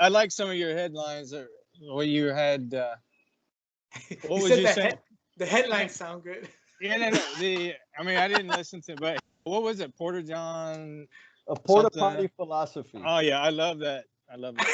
I like some of your headlines. What you had. What was said you saying? The headlines sound good. Yeah, no. I didn't listen to, but what was it? Porter John. A porta Something. potty philosophy. Oh yeah, I love that. I love it.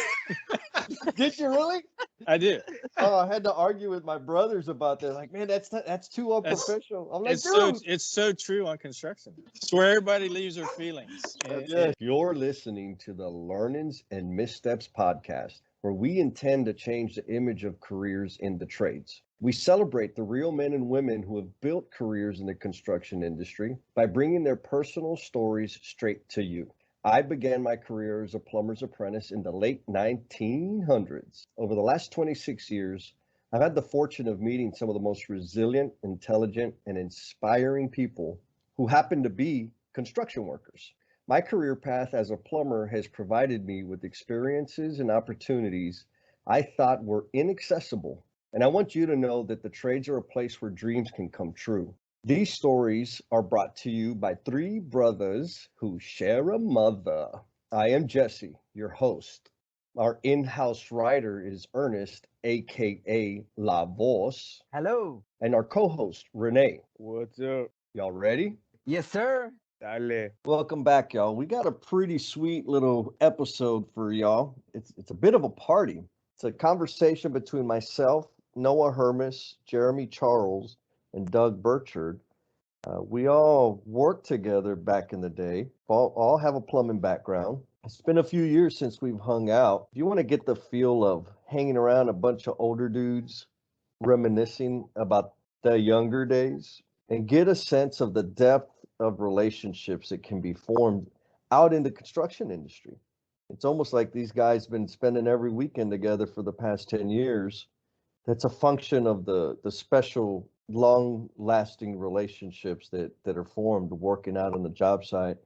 Did you really? I did. Oh, I had to argue with my brothers about that. Like, man, that's too unprofessional. I'm like, dude. It's so true on construction. It's where everybody leaves their feelings. Yes. You're listening to the Learnings and Missteps podcast, where we intend to change the image of careers in the trades. We celebrate the real men and women who have built careers in the construction industry by bringing their personal stories straight to you. I began my career as a plumber's apprentice in the late 1900s. Over the last 26 years, I've had the fortune of meeting some of the most resilient, intelligent, and inspiring people who happen to be construction workers. My career path as a plumber has provided me with experiences and opportunities I thought were inaccessible. And I want you to know that the trades are a place where dreams can come true. These stories are brought to you by three brothers who share a mother. I am Jesse, your host. Our in-house writer is Ernest, aka La Voz. Hello. And our co-host, Renee. What's up? Y'all ready? Yes, sir. Dale. Welcome back, y'all. We got a pretty sweet little episode for y'all. It's a bit of a party. It's a conversation between myself, Noah Hermes, Jeremy Charles, and Doug Burchard. We all worked together back in the day. All have a plumbing background. It's been a few years since we've hung out. If you want to get the feel of hanging around a bunch of older dudes, reminiscing about the younger days, and get a sense of the depth of relationships that can be formed out in the construction industry. It's almost like these guys been spending every weekend together for the past 10 years. That's a function of the special, long-lasting relationships that are formed working out on the job site,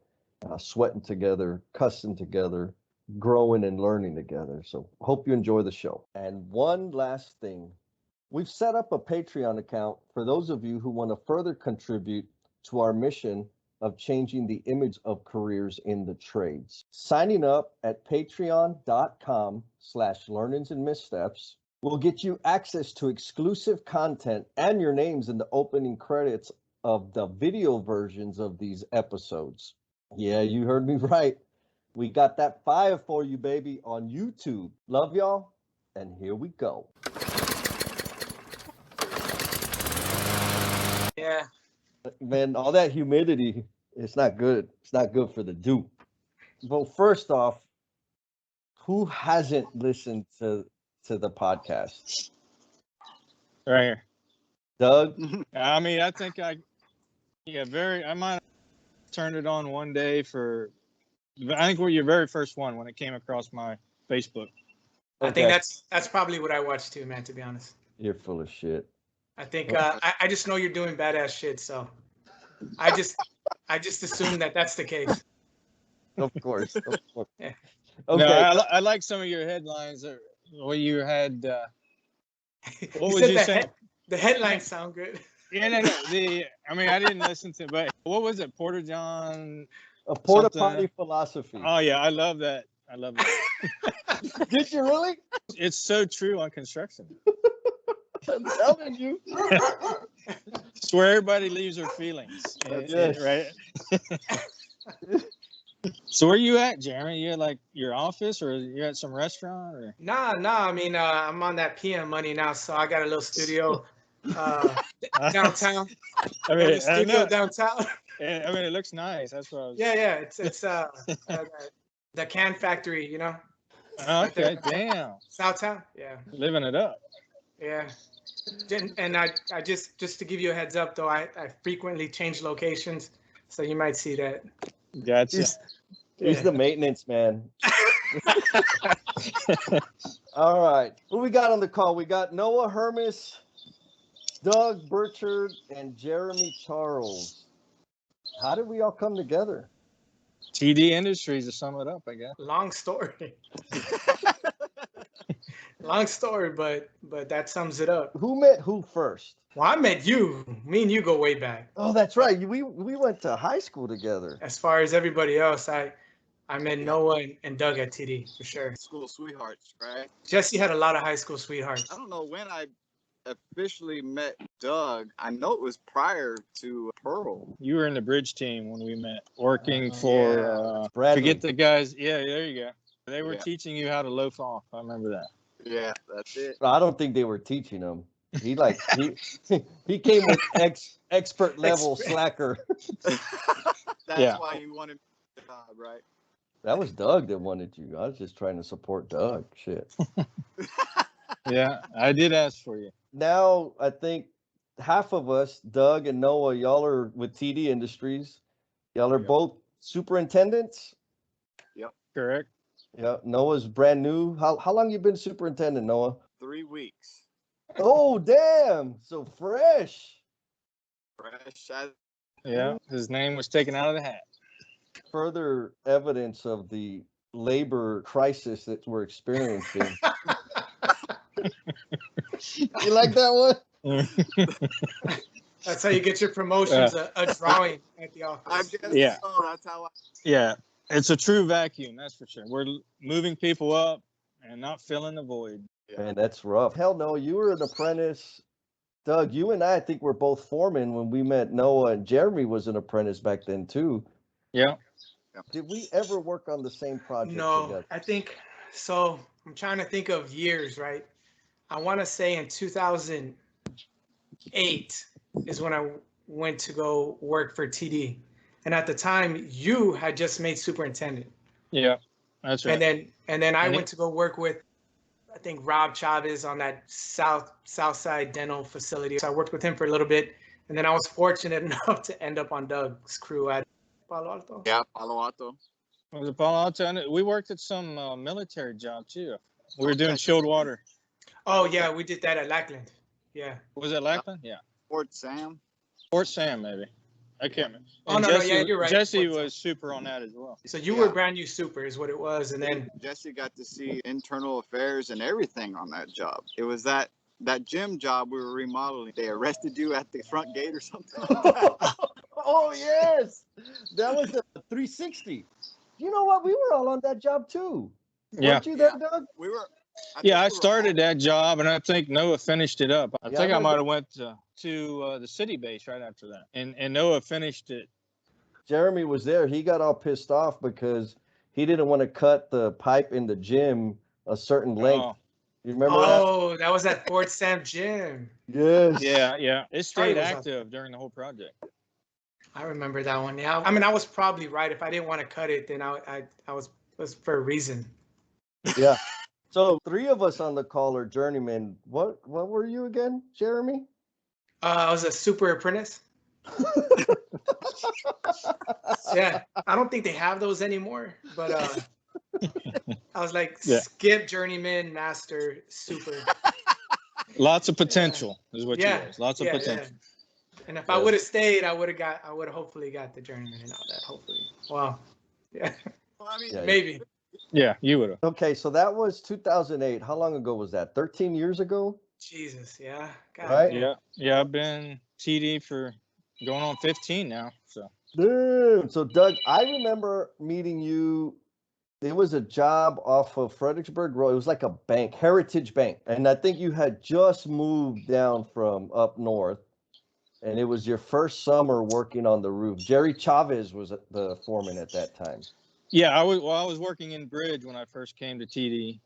sweating together, cussing together, growing and learning together. So hope you enjoy the show. And one last thing. We've set up a Patreon account for those of you who want to further contribute to our mission of changing the image of careers in the trades. Signing up at patreon.com/learnings and missteps will get you access to exclusive content and your names in the opening credits of the video versions of these episodes. Yeah, you heard me right. We got that fire for you, baby, on YouTube. Love y'all, and here we go. Yeah. Man, all that humidity, it's not good. It's not good for the dupe. Well, first off, who hasn't listened to the podcast? Right here. Doug? I mean, I think I might have turned it on one day I think we're your very first one when it came across my Facebook. I think that's probably what I watched too, man, to be honest. You're full of shit. I think I just know you're doing badass shit, so I just assume that's the case. Of course. Yeah. Okay. No, I like some of your headlines. What you had. What was you saying? The headlines sound good. Yeah, no. I didn't listen to, but what was it? Porter John. A porta something. potty philosophy. Oh yeah, I love that. Did you really? It's so true on construction. I'm telling you. It's where everybody leaves their feelings. Yes. Right. So where you at, Jeremy? You at like your office, or you at some restaurant, or? Nah. I mean, I'm on that PM money now, so I got a little studio downtown. I mean, studio downtown. I mean, it looks nice. That's what I was. Yeah. It's the can factory, you know. Okay, damn. Southtown. Yeah. Living it up. Yeah. And I just to give you a heads up though, I frequently change locations, so you might see that. Gotcha. He's the maintenance man. All right. Who we got on the call? We got Noah Hermes, Doug Burchard, and Jeremy Charles. How did we all come together? TD Industries, to sum it up, I guess. Long story. Long story, but that sums it up. Who met who first? Well, I met you. Me and you go way back. Oh, that's right. We went to high school together. As far as everybody else, I I met Noah and Doug at TD for sure. School sweethearts, right? Jesse had a lot of high school sweethearts. I don't know when I officially met Doug. I know it was prior to Pearl. You were in the bridge team when we met, working for, yeah. Bradley. forget the guys. Yeah, there you go. They were Yeah. teaching you how to loaf off. I remember that. Yeah, that's it. I don't think they were teaching him. He he came with expert level slacker. That's Yeah. why you wanted the job, right? That was Doug that wanted you. I was just trying to support Doug. Shit. Yeah, I did ask for you. Now I think half of us, Doug and Noah, y'all are with TD Industries. Y'all are Yep. both superintendents. Correct. Yeah, Noah's brand new. How long you been superintendent, Noah? 3 weeks. Oh, damn. So fresh. Fresh as Yeah, his name was taken out of the hat. Further evidence of the labor crisis that we're experiencing. You like that one? That's how you get your promotions, a drawing at the I office. guess Yeah. so. That's how I Yeah, it's a true vacuum, that's for sure. We're moving people up and not filling the void. Man, that's rough. Hell no, you were an apprentice. Doug, you and I think we're both foremen when we met Noah, and Jeremy was an apprentice back then too. Yeah. Did we ever work on the same project No, together? I think so. I'm trying to think of years, right? I want to say in 2008 is when I went to go work for TD. And at the time, you had just made superintendent. Yeah, that's right. And then I And went to go work with, I think, Rob Chavez on that south side dental facility. So I worked with him for a little bit. And then I was fortunate enough to end up on Doug's crew at Palo Alto. Yeah, Palo Alto. Was it Palo Alto? And we worked at some military job too. We were doing chilled water. Oh, yeah, we did that at Lackland. Yeah. Was it Lackland? Yeah. Fort Sam. Fort Sam, maybe. I can't remember. Oh, And no, yeah, you're right. Jesse Fort Sam. was super on that as well. So you Yeah. were brand new super is what it was. And then Jesse got to see internal affairs and everything on that job. It was that gym job we were remodeling. They arrested you at the front gate or something like that. Oh, yes. That was a 360. You know what? We were all on that job too. Yeah. Weren't you there, Doug? We were. Yeah, I think we were started that job, and I think Noah finished it up. I Yeah, think I I might remember. have went to the city base right after that, and Noah finished it. Jeremy was there. He got all pissed off because he didn't want to cut the pipe in the gym a certain length. Oh, You remember that? oh, that was at Fort Sam Gym. Yes. yeah. It stayed was up. active during the whole project. I remember that one. Yeah, I mean, I was probably right. If I didn't want to cut it, then I was for a reason. Yeah. So 3 of us on the call are journeymen. What were you again, Jeremy? I was a super apprentice. Yeah, I don't think they have those anymore. But I was like Yeah. skip, journeyman, master, super. Lots of potential is what Yeah, you was. Lots of yeah, potential. yeah. And if I would have stayed, I would have hopefully got the journeyman and all that. Hopefully. Wow. Yeah. Well, I mean, Yeah. Maybe. Yeah, you would have. Okay, so that was 2008. How long ago was that? 13 years ago? Jesus. Yeah. God Right? damn. Yeah. I've been TD for going on 15 now. So Dude. So Doug, I remember meeting you. There was a job off of Fredericksburg Road. It was like a bank, Heritage Bank. And I think you had just moved down from up north. And it was your first summer working on the roof. Jerry Chavez was the foreman at that time. yeah, I was working in Bridge when I first came to TD,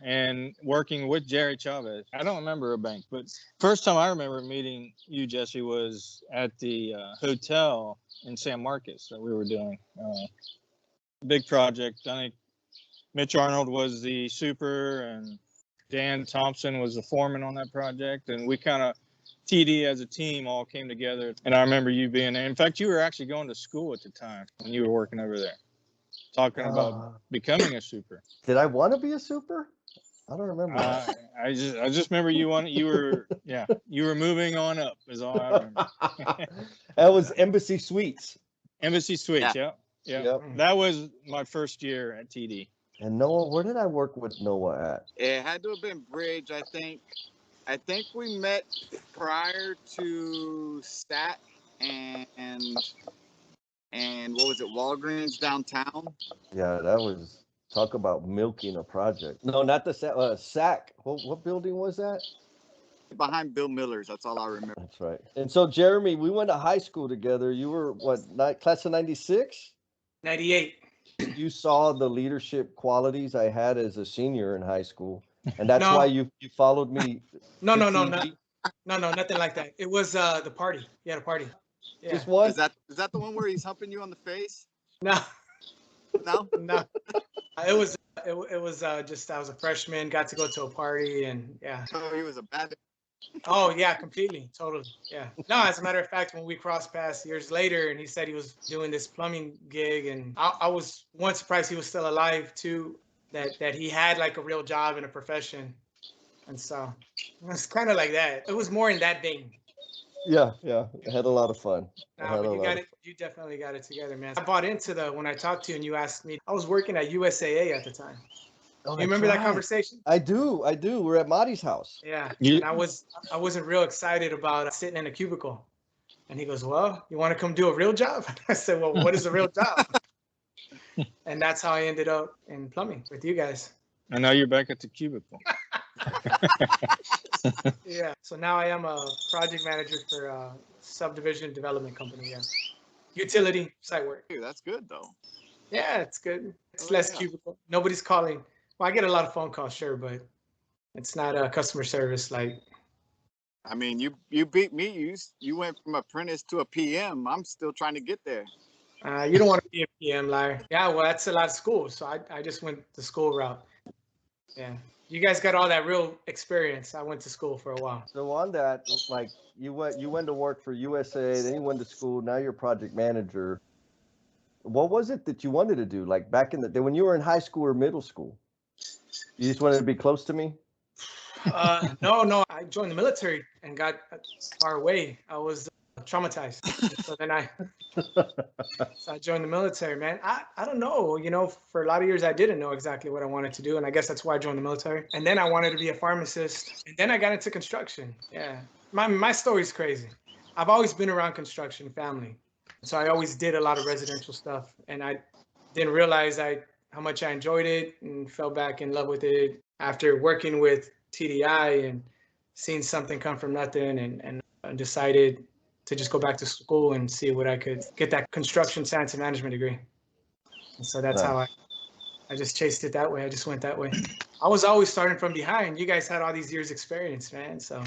and working with Jerry Chavez. I don't remember a bank, but first time I remember meeting you, Jesse, was at the hotel in San Marcos that we were doing. Big project. I think Mitch Arnold was the super, and Dan Thompson was the foreman on that project, and we kind of TD as a team all came together. And I remember you being there. In fact, you were actually going to school at the time when you were working over there, talking about becoming a super. Did I want to be a super? I don't remember. That. I just remember you were moving on up is all I remember. That was Embassy Suites. Embassy Suites, yeah. Yep. That was my first year at TD. And Noah, where did I work with Noah at? it had to have been Bridge, I think. I think we met prior to SAT and and what was it, Walgreens downtown? Yeah, that was talk about milking a project. No, not the SAC. What building was that? Behind Bill Miller's. That's all I remember. That's right. And so, Jeremy, we went to high school together. You were what, class of '96? 98. You saw the leadership qualities I had as a senior in high school, and that's No. why you followed me. No, to no, no, TV. no, nothing like that. It was the party. You had a party. Yeah. Just one. Is that the one where he's humping you on the face? No, No. no. It was just I was a freshman, got to go to a party, and yeah. So he was a bad. Oh yeah, completely, totally, yeah. No, as a matter of fact, when we crossed paths years later, and he said he was doing this plumbing gig, and I was one surprised he was still alive too. That he had like a real job and a profession, and so it was kind of like that. It was more in that vein. Yeah. I had a lot of fun. But you got it. You definitely got it together, man. I bought into when I talked to you and you asked me. I was working at USAA at the time. Oh, You remember that conversation? I do. We're at Marty's house. Yeah. And I wasn't real excited about sitting in a cubicle. And he goes, "Well, you want to come do a real job?" I said, "Well, what is a real job?" And that's how I ended up in plumbing with you guys. And now you're back at the cubicle. Yeah. So now I am a project manager for a subdivision development company. Yeah. Utility site work. Dude, that's good though. Yeah, it's good. It's Oh, less yeah. cubicle. Nobody's calling. Well, I get a lot of phone calls, sure, but it's not a customer service like. I mean, you beat me. You went from apprentice to a PM. I'm still trying to get there. You don't want to be a PM, liar. Yeah, well, that's a lot of school, so I just went the school route. Yeah, you guys got all that real experience. I went to school for a while. So on that, like you went to work for USA, then you went to school. Now you're project manager. What was it that you wanted to do? Like back in the day when you were in high school or middle school, you just wanted to be close to me. No, I joined the military and got far away. I was traumatized. So then I joined the military, man. I don't know, for a lot of years I didn't know exactly what I wanted to do, and I guess that's why I joined the military. And then I wanted to be a pharmacist, and then I got into construction. Yeah, my story's crazy. I've always been around construction family, so I always did a lot of residential stuff, and I didn't realize how much I enjoyed it and fell back in love with it after working with TDI and seeing something come from nothing, and decided to just go back to school and see what I could get that construction science and management degree. And so that's how I just chased it that way. I just went that way. I was always starting from behind. You guys had all these years experience, man. So.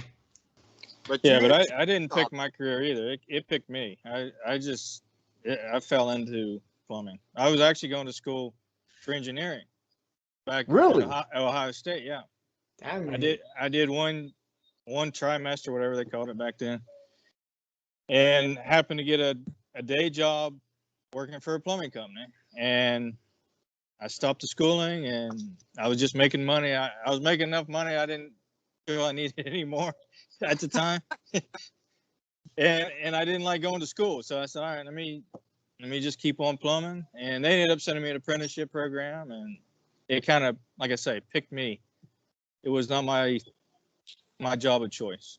But I didn't pick my career either. It picked me. I fell into plumbing. I was actually going to school for engineering back Really? at Ohio State. Yeah. Damn, I did one trimester, whatever they called it back then, and happened to get a day job working for a plumbing company. And I stopped the schooling, and I was just making money. I was making enough money. I didn't feel I needed any more at the time. and I didn't like going to school. So I said, all right, let me just keep on plumbing. And they ended up sending me an apprenticeship program, and it kind of, like I say, picked me. It was not my job of choice.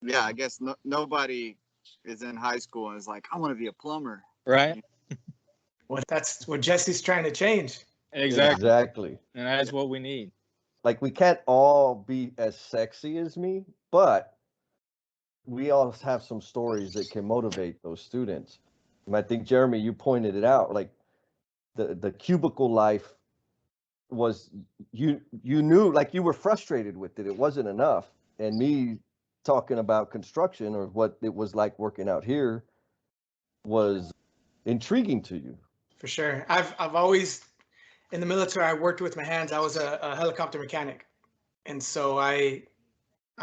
Yeah, I guess nobody is in high school and is like, I want to be a plumber. Right? Well, that's what Jesse's trying to change. Exactly. And that's what we need. Like we can't all be as sexy as me, but we all have some stories that can motivate those students. And I think, Jeremy, you pointed it out, like the cubicle life was, you knew, like you were frustrated with it. It wasn't enough. And me talking about construction or what it was like working out here was intriguing to you. For sure. I've always, in the military, I worked with my hands. I was a helicopter mechanic. And so I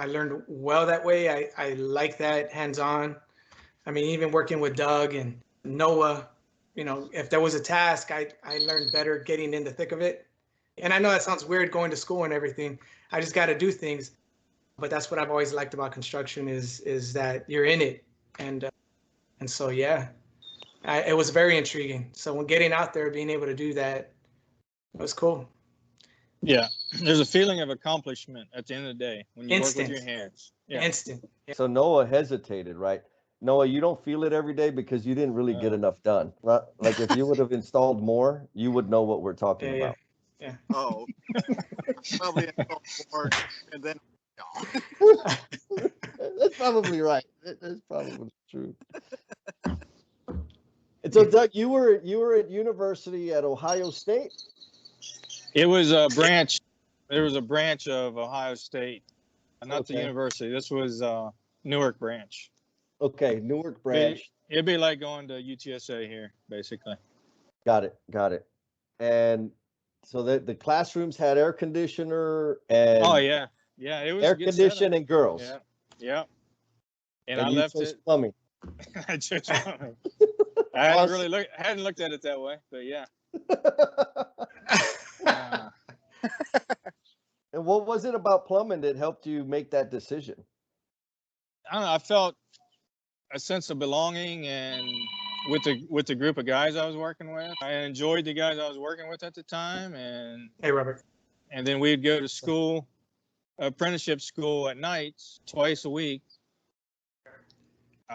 learned well that way. I like that hands-on. I mean, even working with Doug and Noah, if there was a task, I learned better getting in the thick of it. And I know that sounds weird going to school and everything. I just got to do things. But that's what I've always liked about construction is that you're in it. And so, yeah, it was very intriguing. So when getting out there, being able to do that, it was cool. Yeah. There's a feeling of accomplishment at the end of the day when you Instant. work with your hands. Yeah. Instant. Yeah. So Noah hesitated, right? Noah, you don't feel it every day because you didn't really get enough done. Like if you would have installed more, you would know what we're talking Yeah, about. yeah. Oh, probably installed more, and then That's probably right. That's probably true. And so, Doug, you were at university at Ohio State. It was a branch. There was a branch of Ohio State, not the Okay. university. This was Newark branch. Okay, Newark branch. It'd be like going to UTSA here, basically. Got it. And so the classrooms had air conditioner and Oh yeah, it was air a good condition setup. and girls. Yeah. And I you left chose it. plumbing. I chose plumbing. I hadn't looked at it that way, but yeah. And what was it about plumbing that helped you make that decision? I don't know. I felt a sense of belonging, and with the group of guys I was working with, I enjoyed the guys I was working with at the time, and Hey, Robert. and then we'd go to school, apprenticeship school at nights, twice a week.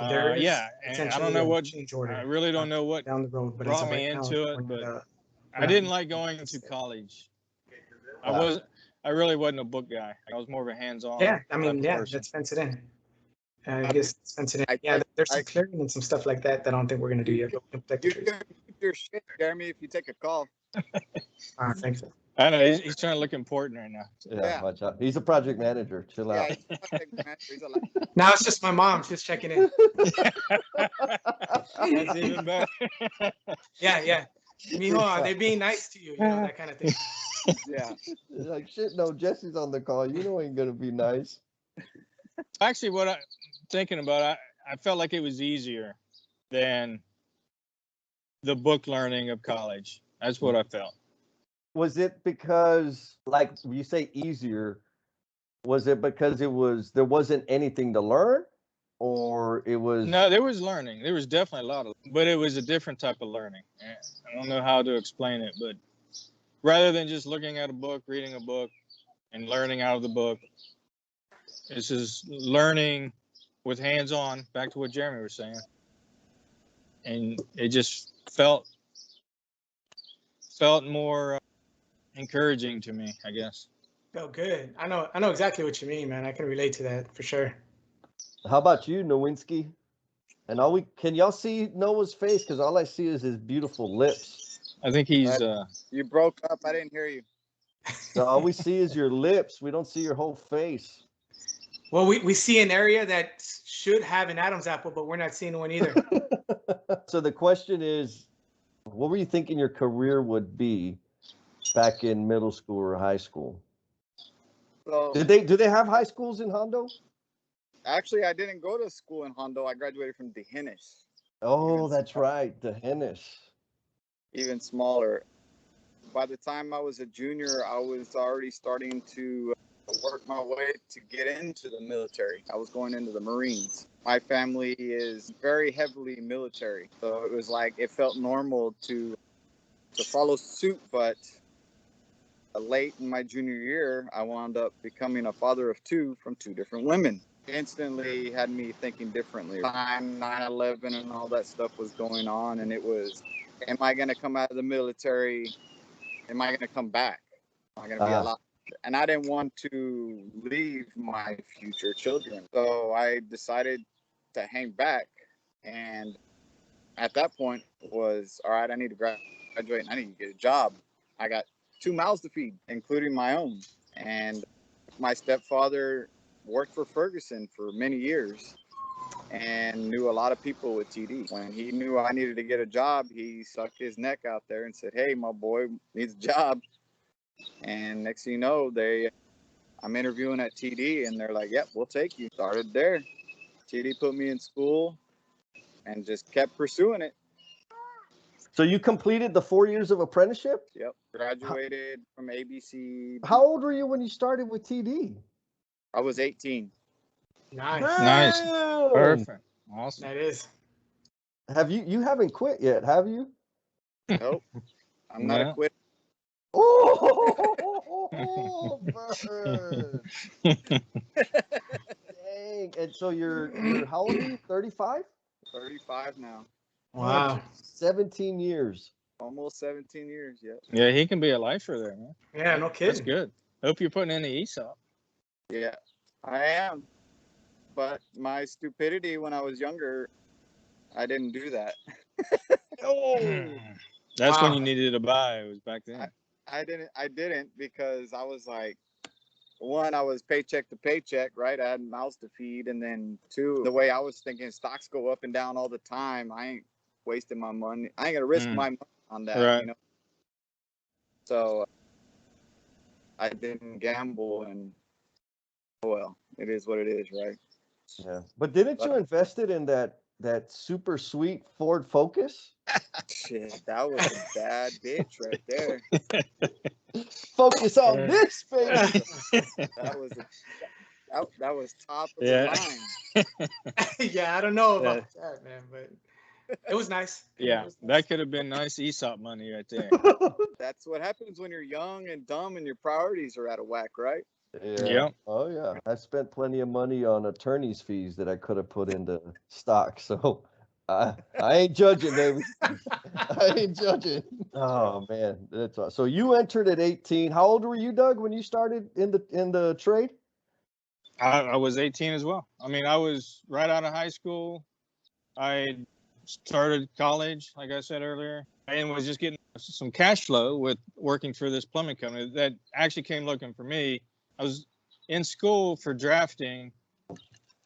There is And I potentially don't know a what. change order I really don't know what down the road, but brought as of me right now, into it, we're but not, I didn't like going to college. I really wasn't a book guy. I was more of a hands-on. yeah, I mean, type of person. let's fence it in. I guess let's fence it in. There's some clearing and some stuff like that that I don't think we're gonna do yet. But we can protect the you trees. can keep your shit, Jeremy, if you take a call. Thanks. I know he's trying to look important right now. Yeah, watch out. He's a project manager. Chill out. Yeah, he's like, Now it's just my mom just checking in. That's even better. Yeah. Mijo, are they being nice to you? You know, that kind of thing. yeah. Like shit. No, Jesse's on the call. You know, ain't gonna be nice. Actually, what I'm thinking about, I felt like it was easier than the book learning of college. That's what I felt. Was it because, like you say, easier? Was it because there wasn't anything to learn, or it was? No, there was learning. There was definitely a lot of, but it was a different type of learning. I don't know how to explain it, but rather than just looking at a book, reading a book, and learning out of the book, this is learning with hands-on. Back to what Jeremy was saying, and it just felt more encouraging to me, I guess. Oh, good. I know exactly what you mean, man. I can relate to that for sure. How about you, Nowinski? And can y'all see Noah's face? Because all I see is his beautiful lips. I think he's. You broke up. I didn't hear you. So all we see is your lips. We don't see your whole face. Well, we see an area that should have an Adam's apple, but we're not seeing one either. So the question is, what were you thinking your career would be back in middle school or high school? So, Do they have high schools in Hondo? actually, I didn't go to school in Hondo. I graduated from Dehennis. Oh, that's right, the Hennis. Even smaller. By the time I was a junior, I was already starting to work my way to get into the military. I was going into the Marines. My family is very heavily military, so it was like it felt normal to follow suit. But late in my junior year, I wound up becoming a father of two from two different women. Instantly had me thinking differently. Time 9/11 and all that stuff was going on, and it was, am I going to come out of the military? Am I going to come back? Am I going to be alive? And I didn't want to leave my future children. So I decided to hang back. And at that point was, all right, I need to graduate and I need to get a job. I got 2 mouths to feed, including my own. And my stepfather worked for Ferguson for many years and knew a lot of people with TD. When he knew I needed to get a job, he stuck his neck out there and said, hey, my boy needs a job. And next thing you know, I'm interviewing at TD and they're like, yep, we'll take you. Started there. TD put me in school and just kept pursuing it. So you completed the 4 years of apprenticeship? Yep. Graduated from ABC. How old were you when you started with TD? I was 18. Nice. Perfect. Awesome. That is. Have you haven't quit yet, have you? Nope. I'm not a quitter. Oh, bird. Dang. and so you're how old are you? 35? 35 now. Wow. 17 years. Almost 17 years. Yep. Yeah, he can be a lifer there, man. Yeah, no That's kidding. good. Hope you're putting in the ESOP. Yeah, I am. But my stupidity when I was younger, I didn't do that. That's when Wow. you needed to buy. It was back then. I didn't because I was like, one, I was paycheck to paycheck, right? I had mouths to feed, and then two, the way I was thinking, stocks go up and down all the time. I ain't wasting my money. I ain't gonna risk my money on that, Right. you know. So I didn't gamble, and well, it is what it is, right? Yeah. But didn't you invest it in that super sweet Ford Focus? Shit, that was a bad bitch right there. Focus on this, baby. That was top of Yeah. the line. Yeah, I don't know about that, man, but it was nice. Yeah, It was nice. that could have been nice ESOP money right there. That's what happens when you're young and dumb and your priorities are out of whack, right? Yeah. Yep. Oh yeah. I spent plenty of money on attorney's fees that I could have put into stock. So I ain't judging, baby. I ain't judging. Oh man, that's awesome. So you entered at 18. How old were you, Doug, when you started in the trade? I was 18 as well. I mean, I was right out of high school. I started college, like I said earlier, and was just getting some cash flow with working for this plumbing company that actually came looking for me. I was in school for drafting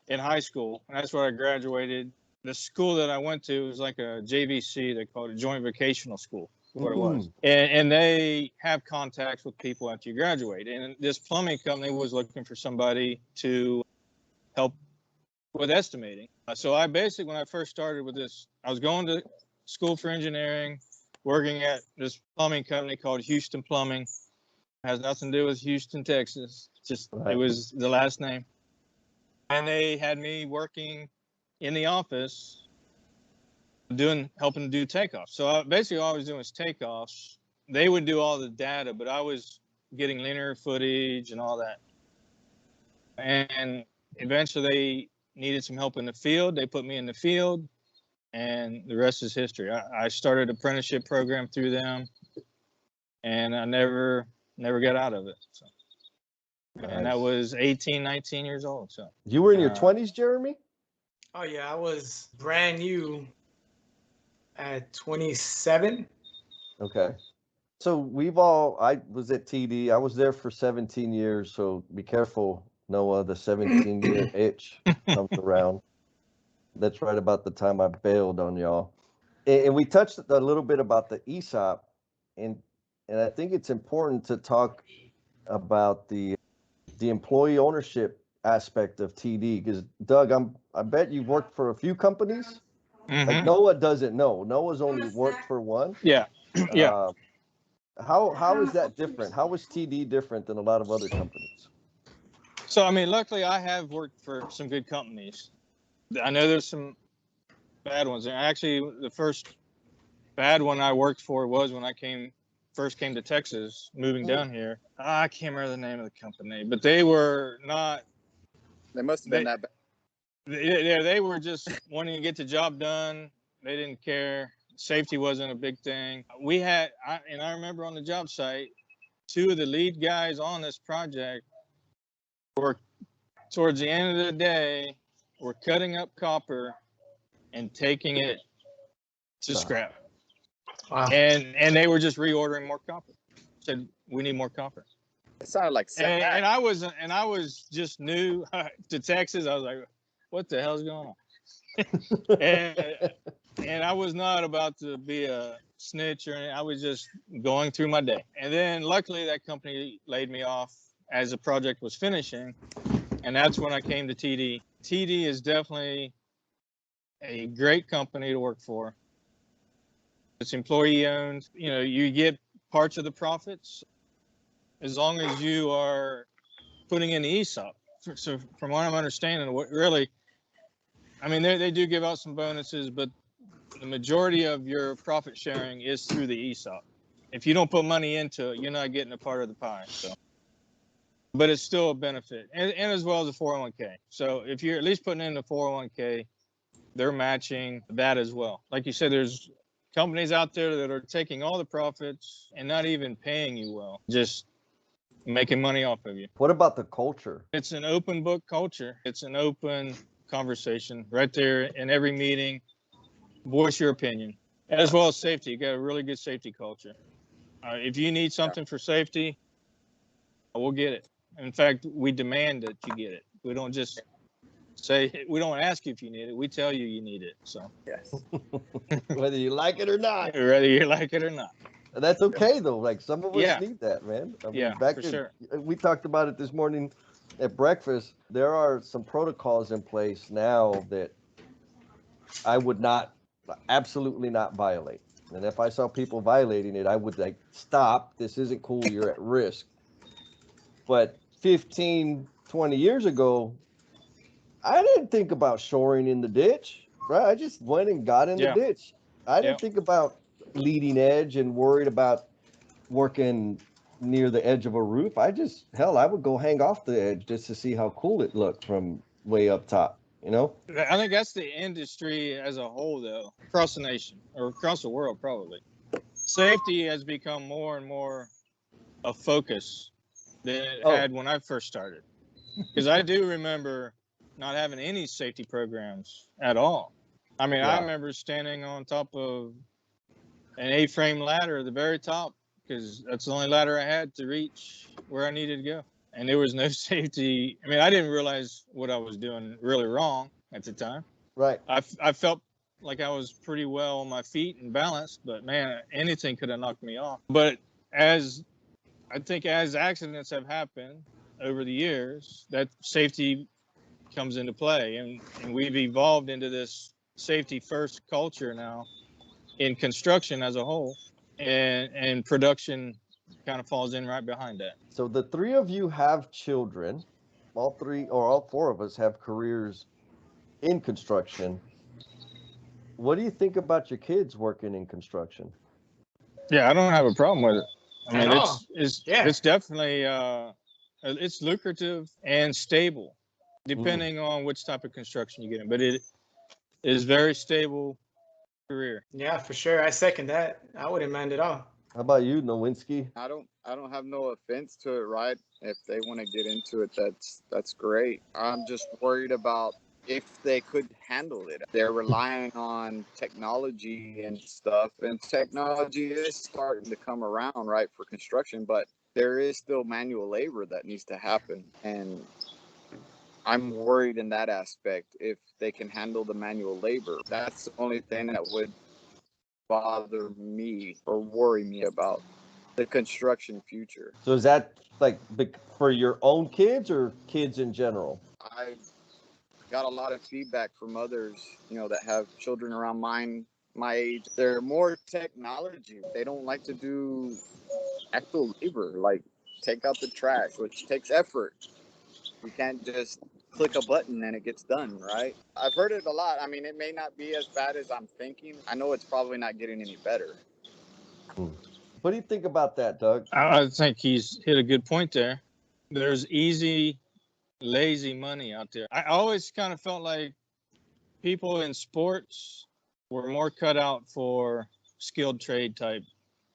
in high school. That's where I graduated. The school that I went to was like a JVC. They called it Joint Vocational School. What it was, and they have contacts with people after you graduate. And this plumbing company was looking for somebody to help with estimating. So I basically, when I first started with this, I was going to school for engineering, working at this plumbing company called Houston Plumbing. It has nothing to do with Houston, Texas. Just It was the last name. And they had me working in the office helping do takeoffs. So basically all I was doing was takeoffs. They would do all the data, but I was getting linear footage and all that. And eventually they needed some help in the field. They put me in the field, and the rest is history. I started an apprenticeship program through them, and I never got out of it. So. Nice. And that was 18, 19 years old. So you were in your 20s, Jeremy? Oh yeah, I was brand new at 27. Okay. So I was at TD. I was there for 17 years. So be careful, Noah. The 17-year itch comes around. That's right about the time I bailed on y'all. And we touched a little bit about the ESOP, and I think it's important to talk about the employee ownership aspect of TD, because Doug, I bet you've worked for a few companies. Mm-hmm. Like Noah doesn't know. Noah's only worked for one. Yeah. Yeah. How is that different? How is TD different than a lot of other companies? So I mean, luckily I have worked for some good companies. I know there's some bad ones. Actually, the first bad one I worked for was when I first came to Texas, moving down here. I can't remember the name of the company, but they were not. They must have been that bad. Yeah, they were just wanting to get the job done. They didn't care. Safety wasn't a big thing. I remember on the job site, two of the lead guys on this project were, towards the end of the day, were cutting up copper and taking it to scrap. Wow. And they were just reordering more copper. Said, we need more copper. It sounded like and I was just new to Texas. I was like, what the hell's going on? and I was not about to be a snitch or anything. I was just going through my day. And then luckily that company laid me off as the project was finishing. And that's when I came to TD. TD is definitely a great company to work for. It's employee owned. You know, you get parts of the profits as long as you are putting in the ESOP. So from what I'm understanding, I mean, they do give out some bonuses, but the majority of your profit sharing is through the ESOP. If you don't put money into it, you're not getting a part of the pie. So, but it's still a benefit, and as well as a 401k. So if you're at least putting in the 401k, they're matching that as well. Like you said, there's companies out there that are taking all the profits and not even paying you well, just making money off of you. What about the culture? It's an open book culture. It's an open conversation right there in every meeting. Voice your opinion, as well as safety. You got a really good safety culture. If you need something for safety, we'll get it. In fact, we demand that you get it. We don't just say, we don't ask you if you need it. We tell you need it. So Yes. Whether you like it or not. whether you like it or not. And that's okay though. Like some of us Yeah. need that, man. I mean, Yeah, back for in, sure. we talked about it this morning at breakfast. There are some protocols in place now that I would absolutely not violate. And if I saw people violating it, I would like, stop. This isn't cool. You're at risk. But 15, 20 years ago, I didn't think about shoring in the ditch, right? I just went and got in the ditch. I didn't think about leading edge and worried about working near the edge of a roof. I would go hang off the edge just to see how cool it looked from way up top, you know? I think that's the industry as a whole, though, across the nation or across the world, probably. Safety has become more and more a focus than it had when I first started. Because I do remember not having any safety programs at all. I mean, I remember standing on top of an A-frame ladder at the very top because that's the only ladder I had to reach where I needed to go. And there was no safety. I mean, I didn't realize what I was doing really wrong at the time. Right. I felt like I was pretty well on my feet and balanced, but man, anything could have knocked me off. But as accidents have happened over the years, that safety comes into play, and we've evolved into this safety first culture now in construction as a whole, and production kind of falls in right behind that. So the three of you have children. All four of us have careers in construction. What do you think about your kids working in construction? Yeah, I don't have a problem with it. I mean, it's definitely it's lucrative and stable, depending on which type of construction you get in. But it is very stable career. Yeah, for sure. I second that. I wouldn't mind at all. How about you, Nowinski? I don't have no offense to it, right? If they want to get into it, that's great. I'm just worried about if they could handle it. They're relying on technology and stuff, and technology is starting to come around, right, for construction, but there is still manual labor that needs to happen. And I'm worried in that aspect if they can handle the manual labor. That's the only thing that would bother me or worry me about the construction future. So is that like for your own kids or kids in general? I got a lot of feedback from others, that have children around my age. They're more technology. They don't like to do actual labor, like take out the trash, which takes effort. You can't just click a button and it gets done, right? I've heard it a lot. I mean, it may not be as bad as I'm thinking. I know it's probably not getting any better. What do you think about that, Doug? I think he's hit a good point there. There's easy, lazy money out there. I always kind of felt like people in sports were more cut out for skilled trade type.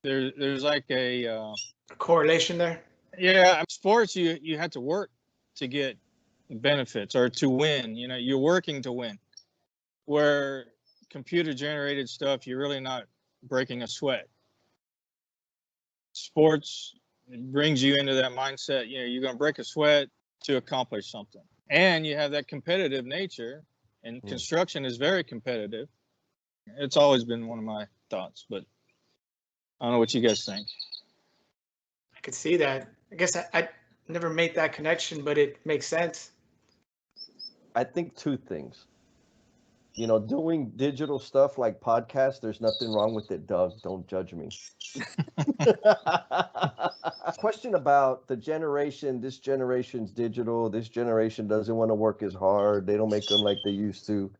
There's like a correlation there. Yeah, sports you had to work to get benefits or to win. You're working to win. Where computer generated stuff, you're really not breaking a sweat. Sports brings you into that mindset. You're going to break a sweat to accomplish something, and you have that competitive nature. And construction is very competitive. It's always been one of my thoughts, but I don't know what you guys think. I could see that. I guess I never made that connection, but it makes sense. I think two things. Doing digital stuff like podcasts, there's nothing wrong with it, Doug. Don't judge me. Question about the generation. This generation's digital. This generation doesn't want to work as hard. They don't make them like they used to.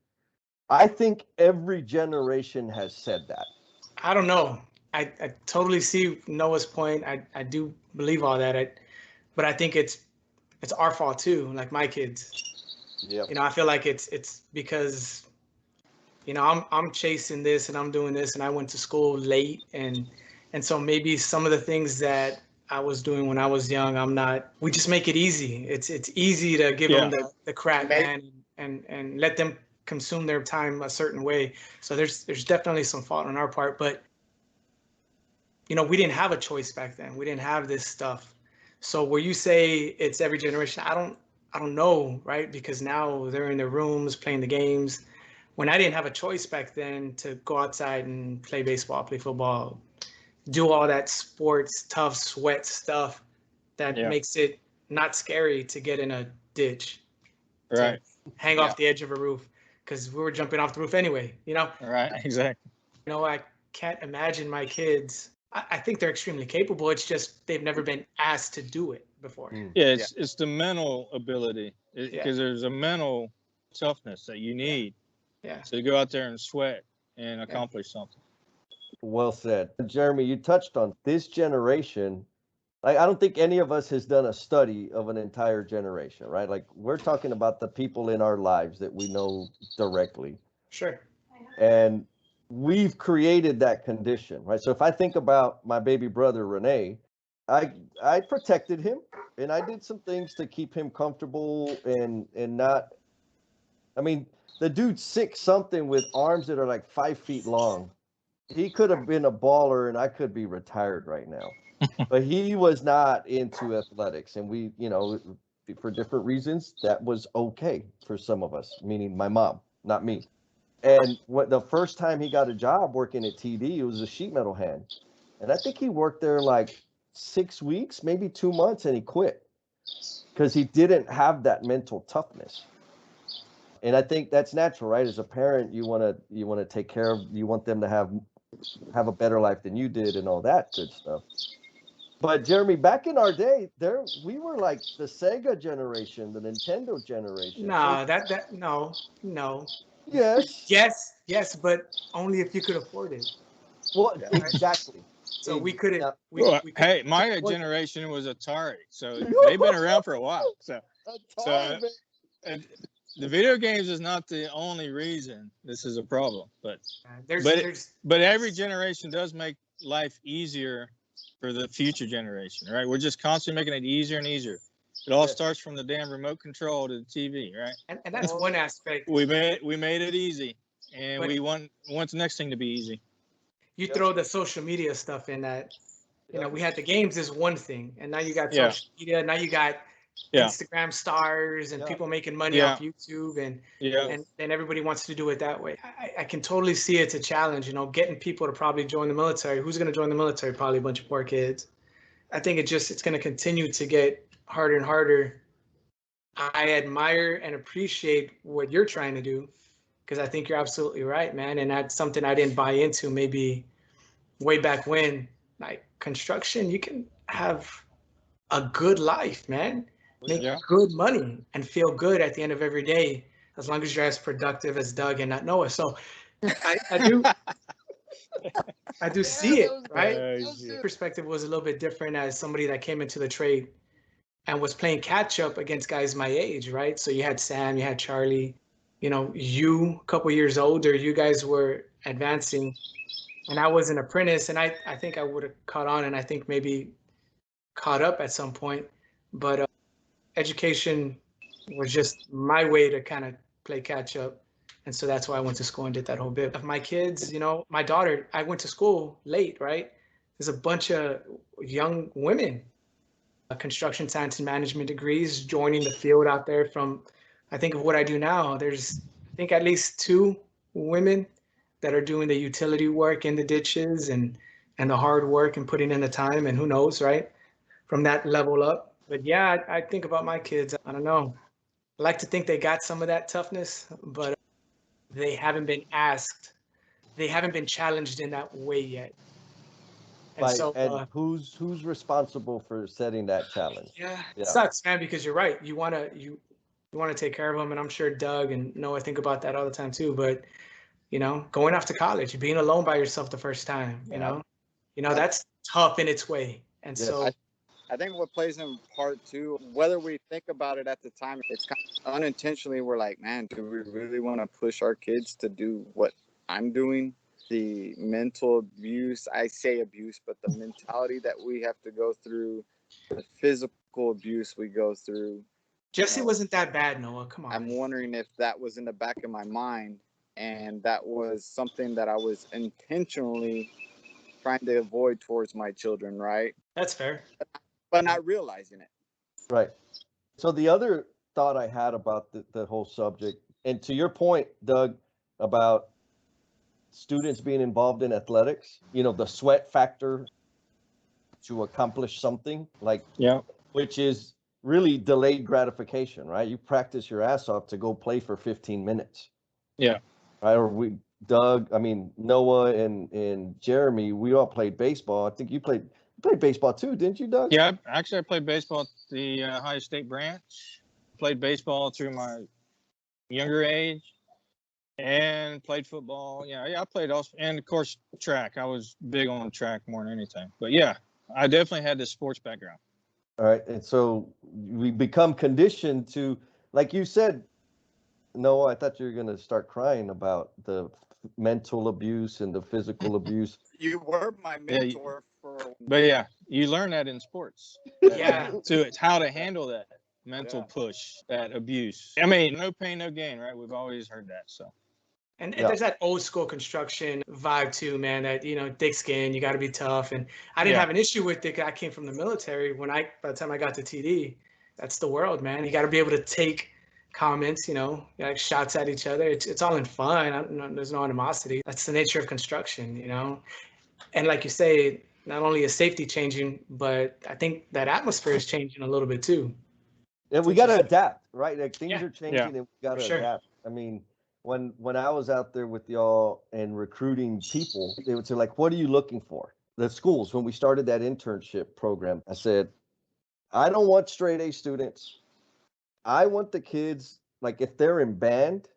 I think every generation has said that. I don't know. I totally see Noah's point. I do believe all that. But I think it's it's our fault too. Like my kids, Yeah. I feel like it's because, I'm chasing this and I'm doing this and I went to school late and so maybe some of the things that I was doing when I was young, we just make it easy. It's easy to give them the crap, man, and let them consume their time a certain way. So there's definitely some fault on our part, but we didn't have a choice back then. We didn't have this stuff. So where you say it's every generation, I don't know, right? Because now they're in their rooms playing the games. When I didn't have a choice back then to go outside and play baseball, play football, do all that sports, tough sweat stuff that makes it not scary to get in a ditch, Right. to hang off the edge of a roof, because we were jumping off the roof anyway, Right, exactly. I can't imagine my kids. I think they're extremely capable. It's just they've never been asked to do it before. Yeah, it's the mental ability, because there's a mental toughness that you need to go out there and sweat and accomplish something. Well said. Jeremy, you touched on this generation. I don't think any of us has done a study of an entire generation, right? Like we're talking about the people in our lives that we know directly. Sure. And we've created that condition, right? So if I think about my baby brother, Renee, I protected him and I did some things to keep him comfortable and not, I mean, the dude's 6 something with arms that are like 5 feet long. He could have been a baller and I could be retired right now. But he was not into athletics. And we, for different reasons, that was okay for some of us, meaning my mom, not me. And the first time he got a job working at TD, it was a sheet metal hand. And I think he worked there like 6 weeks, maybe 2 months, and he quit because he didn't have that mental toughness. And I think that's natural, right? As a parent, you want to take care of, you want them to have a better life than you did and all that good stuff. But Jeremy, back in our day, we were like the Sega generation, the Nintendo generation. No, no. Yes, but only if you could afford it. Well, exactly. So we couldn't. Hey, my generation was Atari, so they've been around for a while. So the video games is not the only reason this is a problem, but every generation does make life easier for the future generation, right? We're just constantly making it easier and easier. It all starts from the damn remote control to the TV, right? And that's one aspect. We made it easy, and we want the next thing to be easy. You throw the social media stuff in that. We had the games is one thing, and now you got social media. Now you got Instagram stars and people making money off YouTube, and then everybody wants to do it that way. I can totally see it's a challenge, getting people to probably join the military. Who's going to join the military? Probably a bunch of poor kids. I think it's going to continue to get harder and harder. I admire and appreciate what you're trying to do, because I think you're absolutely right, man. And that's something I didn't buy into maybe way back when. Like construction, you can have a good life, man. Make good money and feel good at the end of every day, as long as you're as productive as Doug and not Noah. So I do see it, right? Perspective was a little bit different as somebody that came into the trade and was playing catch up against guys my age, right? So you had Sam, you had Charlie, you a couple years older, you guys were advancing, and I was an apprentice, and I think I would have caught on, and I think maybe caught up at some point, but education was just my way to kind of play catch up. And so that's why I went to school and did that whole bit. Of my kids, my daughter, I went to school late, right? There's a bunch of young women, construction science and management degrees, joining the field out there from, I think of what I do now, there's, I think at least 2 women that are doing the utility work in the ditches and the hard work and putting in the time, and who knows, right? From that level up. But yeah, I think about my kids. I don't know. I like to think they got some of that toughness, but they haven't been asked. They haven't been challenged in that way yet. And who's responsible for setting that challenge? Yeah, it sucks, man, because you're right. You want to take care of them, and I'm sure Doug and Noah think about that all the time too. But going off to college, being alone by yourself the first time, that's tough in its way. And so I think what plays in part too, whether we think about it at the time, it's kind of unintentionally, we're like, man, do we really want to push our kids to do what I'm doing? The mental abuse, I say abuse, but the mentality that we have to go through, the physical abuse we go through. Jesse wasn't that bad, Noah. Come on. I'm wondering if that was in the back of my mind, and that was something that I was intentionally trying to avoid towards my children, right? That's fair. But not realizing it. Right. So the other thought I had about the whole subject, and to your point, Doug, about students being involved in athletics, the sweat factor to accomplish something, like, which is really delayed gratification, right? You practice your ass off to go play for 15 minutes. Yeah. Right. Or Noah and Jeremy, we all played baseball. I think you played baseball too, didn't you, Doug? Yeah. Actually, I played baseball at the Ohio State branch. Played baseball through my younger age and played football. Yeah, I played also. And, of course, track. I was big on track more than anything. But, yeah, I definitely had this sports background. All right. And so we become conditioned to, like you said, Noah, I thought you were going to start crying about the mental abuse and the physical abuse. You were my mentor But yeah, you learn that in sports. Yeah. So it's how to handle that mental push, that abuse. I mean, no pain, no gain, right? We've always heard that. So. And there's that old school construction vibe too, man, that, thick skin, you got to be tough. And I didn't have an issue with it. I came from the military. By the time I got to TD, that's the world, man. You got to be able to take comments, like shots at each other. It's all in fun. There's no animosity. That's the nature of construction, And like you say, not only is safety changing, but I think that atmosphere is changing a little bit too. And we got to adapt, right? Like things are changing and we got to adapt. I mean, when I was out there with y'all and recruiting people, they would say, like, what are you looking for? The schools, when we started that internship program, I said, I don't want straight A students. I want the kids, like, if they're in band,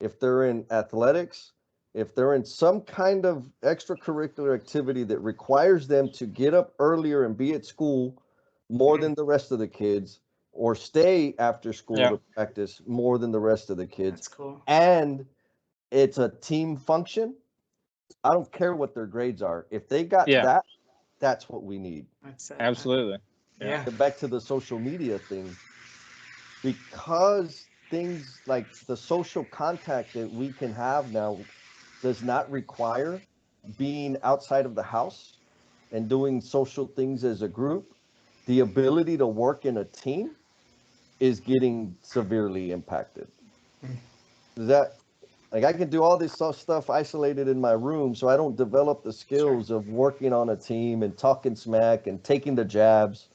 if they're in athletics, if they're in some kind of extracurricular activity that requires them to get up earlier and be at school more than the rest of the kids, or stay after school to practice more than the rest of the kids. That's cool. And it's a team function. I don't care what their grades are. If they got that, that's what we need. Absolutely. Yeah. Back to the social media thing. Because things like the social contact that we can have now does not require being outside of the house and doing social things as a group, the ability to work in a team is getting severely impacted. Is that, like, I can do all this stuff isolated in my room, so I don't develop the skills of working on a team and talking smack and taking the jabs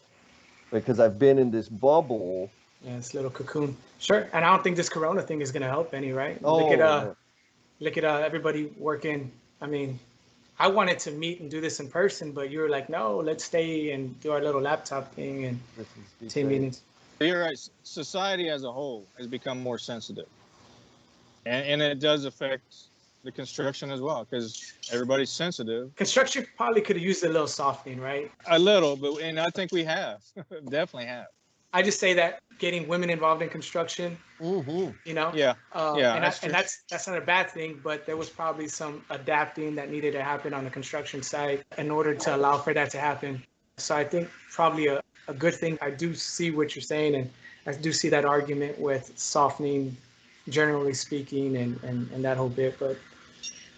because I've been in this bubble. Yeah, this little cocoon. Sure. And I don't think this Corona thing is going to help any, right? Oh, look at everybody working. I mean, I wanted to meet and do this in person, but you were like, no, let's stay and do our little laptop thing and team meetings. You're right. Society as a whole has become more sensitive. And it does affect the construction as well because everybody's sensitive. Construction probably could have used a little softening, right? A little, and I think we have. Definitely have. I just say that getting women involved in construction, Mm-hmm. and that's not a bad thing, but there was probably some adapting that needed to happen on the construction site in order to allow for that to happen. So I think probably a good thing. I do see what you're saying, and I do see that argument with softening, generally speaking, and that whole bit. But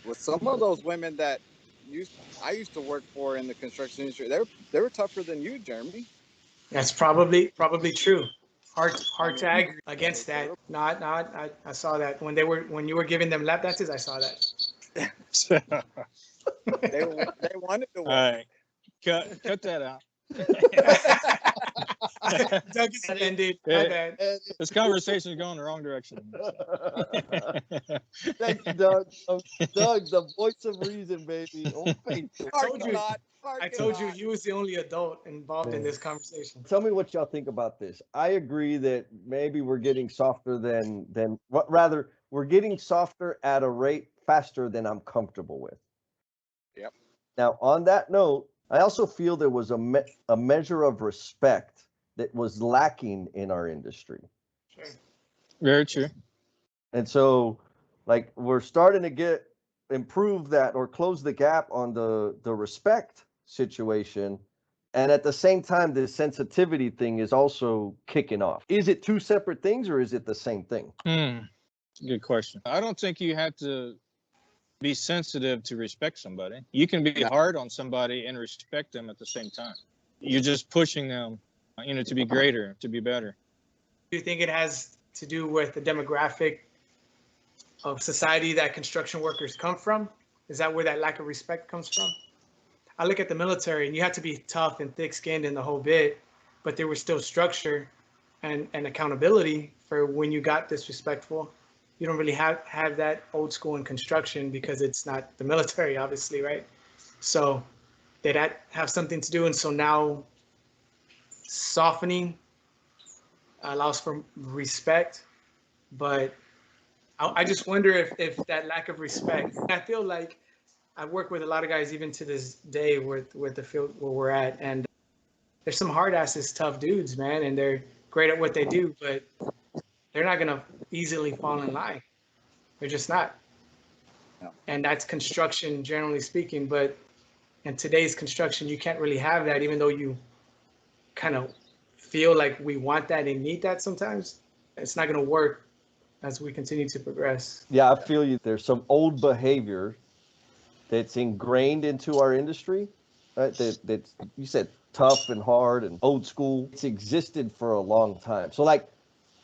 with some of those women that I used to work for in the construction industry, they were tougher than you, Jeremy. That's probably true. Hard to argue against that. I saw that when you were giving them lap dances. I saw that. they wanted to work. All right, cut that out. Doug is offended. My bad. This conversation is going the wrong direction. Thank you, Doug. Doug, the voice of reason, baby. I told you he was the only adult involved in this conversation. Tell me what y'all think about this. I agree that maybe we're getting softer rather we're getting softer at a rate faster than I'm comfortable with. Yep. Now, on that note, I also feel there was a measure of respect that was lacking in our industry. Sure. Very true. And so, like, we're starting to improve that or close the gap on the respect situation. And at the same time, the sensitivity thing is also kicking off. Is it two separate things or is it the same thing? Good question. I don't think you have to be sensitive to respect somebody. You can be hard on somebody and respect them at the same time. You're just pushing them, to be greater, to be better. Do you think it has to do with the demographic of society that construction workers come from? Is that where that lack of respect comes from? I look at the military, and you have to be tough and thick-skinned in the whole bit, but there was still structure and accountability for when you got disrespectful. You don't really have that old school in construction because it's not the military, obviously, right? So did that have something to do? And so now softening allows for respect, but I just wonder if that lack of respect, I feel like I work with a lot of guys even to this day with the field where we're at, and there's some hard asses, tough dudes, man, and they're great at what they do, but they're not gonna easily fall in line. They're just not. No. And that's construction, generally speaking, but in today's construction, you can't really have that, even though you kind of feel like we want that and need that sometimes. It's not gonna work as we continue to progress. Yeah, I feel you. There's some old behavior that's ingrained into our industry, right? That's, you said, tough and hard and old school. It's existed for a long time. So, like,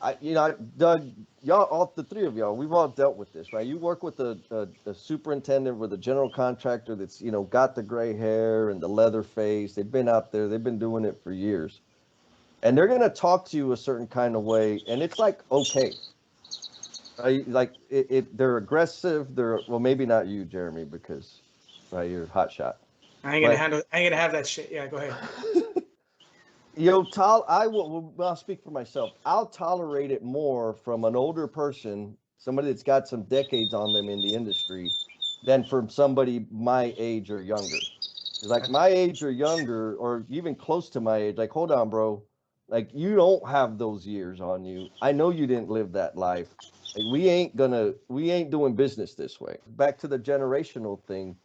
Doug, y'all, all the three of y'all, we've all dealt with this, right? You work with a superintendent, with a general contractor that's, got the gray hair and the leather face. They've been out there. They've been doing it for years. And they're going to talk to you a certain kind of way. And it's like, okay. They're aggressive. Well, maybe not you, Jeremy, because you're a hot shot. I ain't gonna have that shit. Yeah, go ahead. I'll speak for myself. I'll tolerate it more from an older person, somebody that's got some decades on them in the industry, than from somebody my age or younger. Like, my age or younger, or even close to my age, like, hold on, bro. Like, you don't have those years on you. I know you didn't live that life. Like, we ain't doing business this way. Back to the generational thing.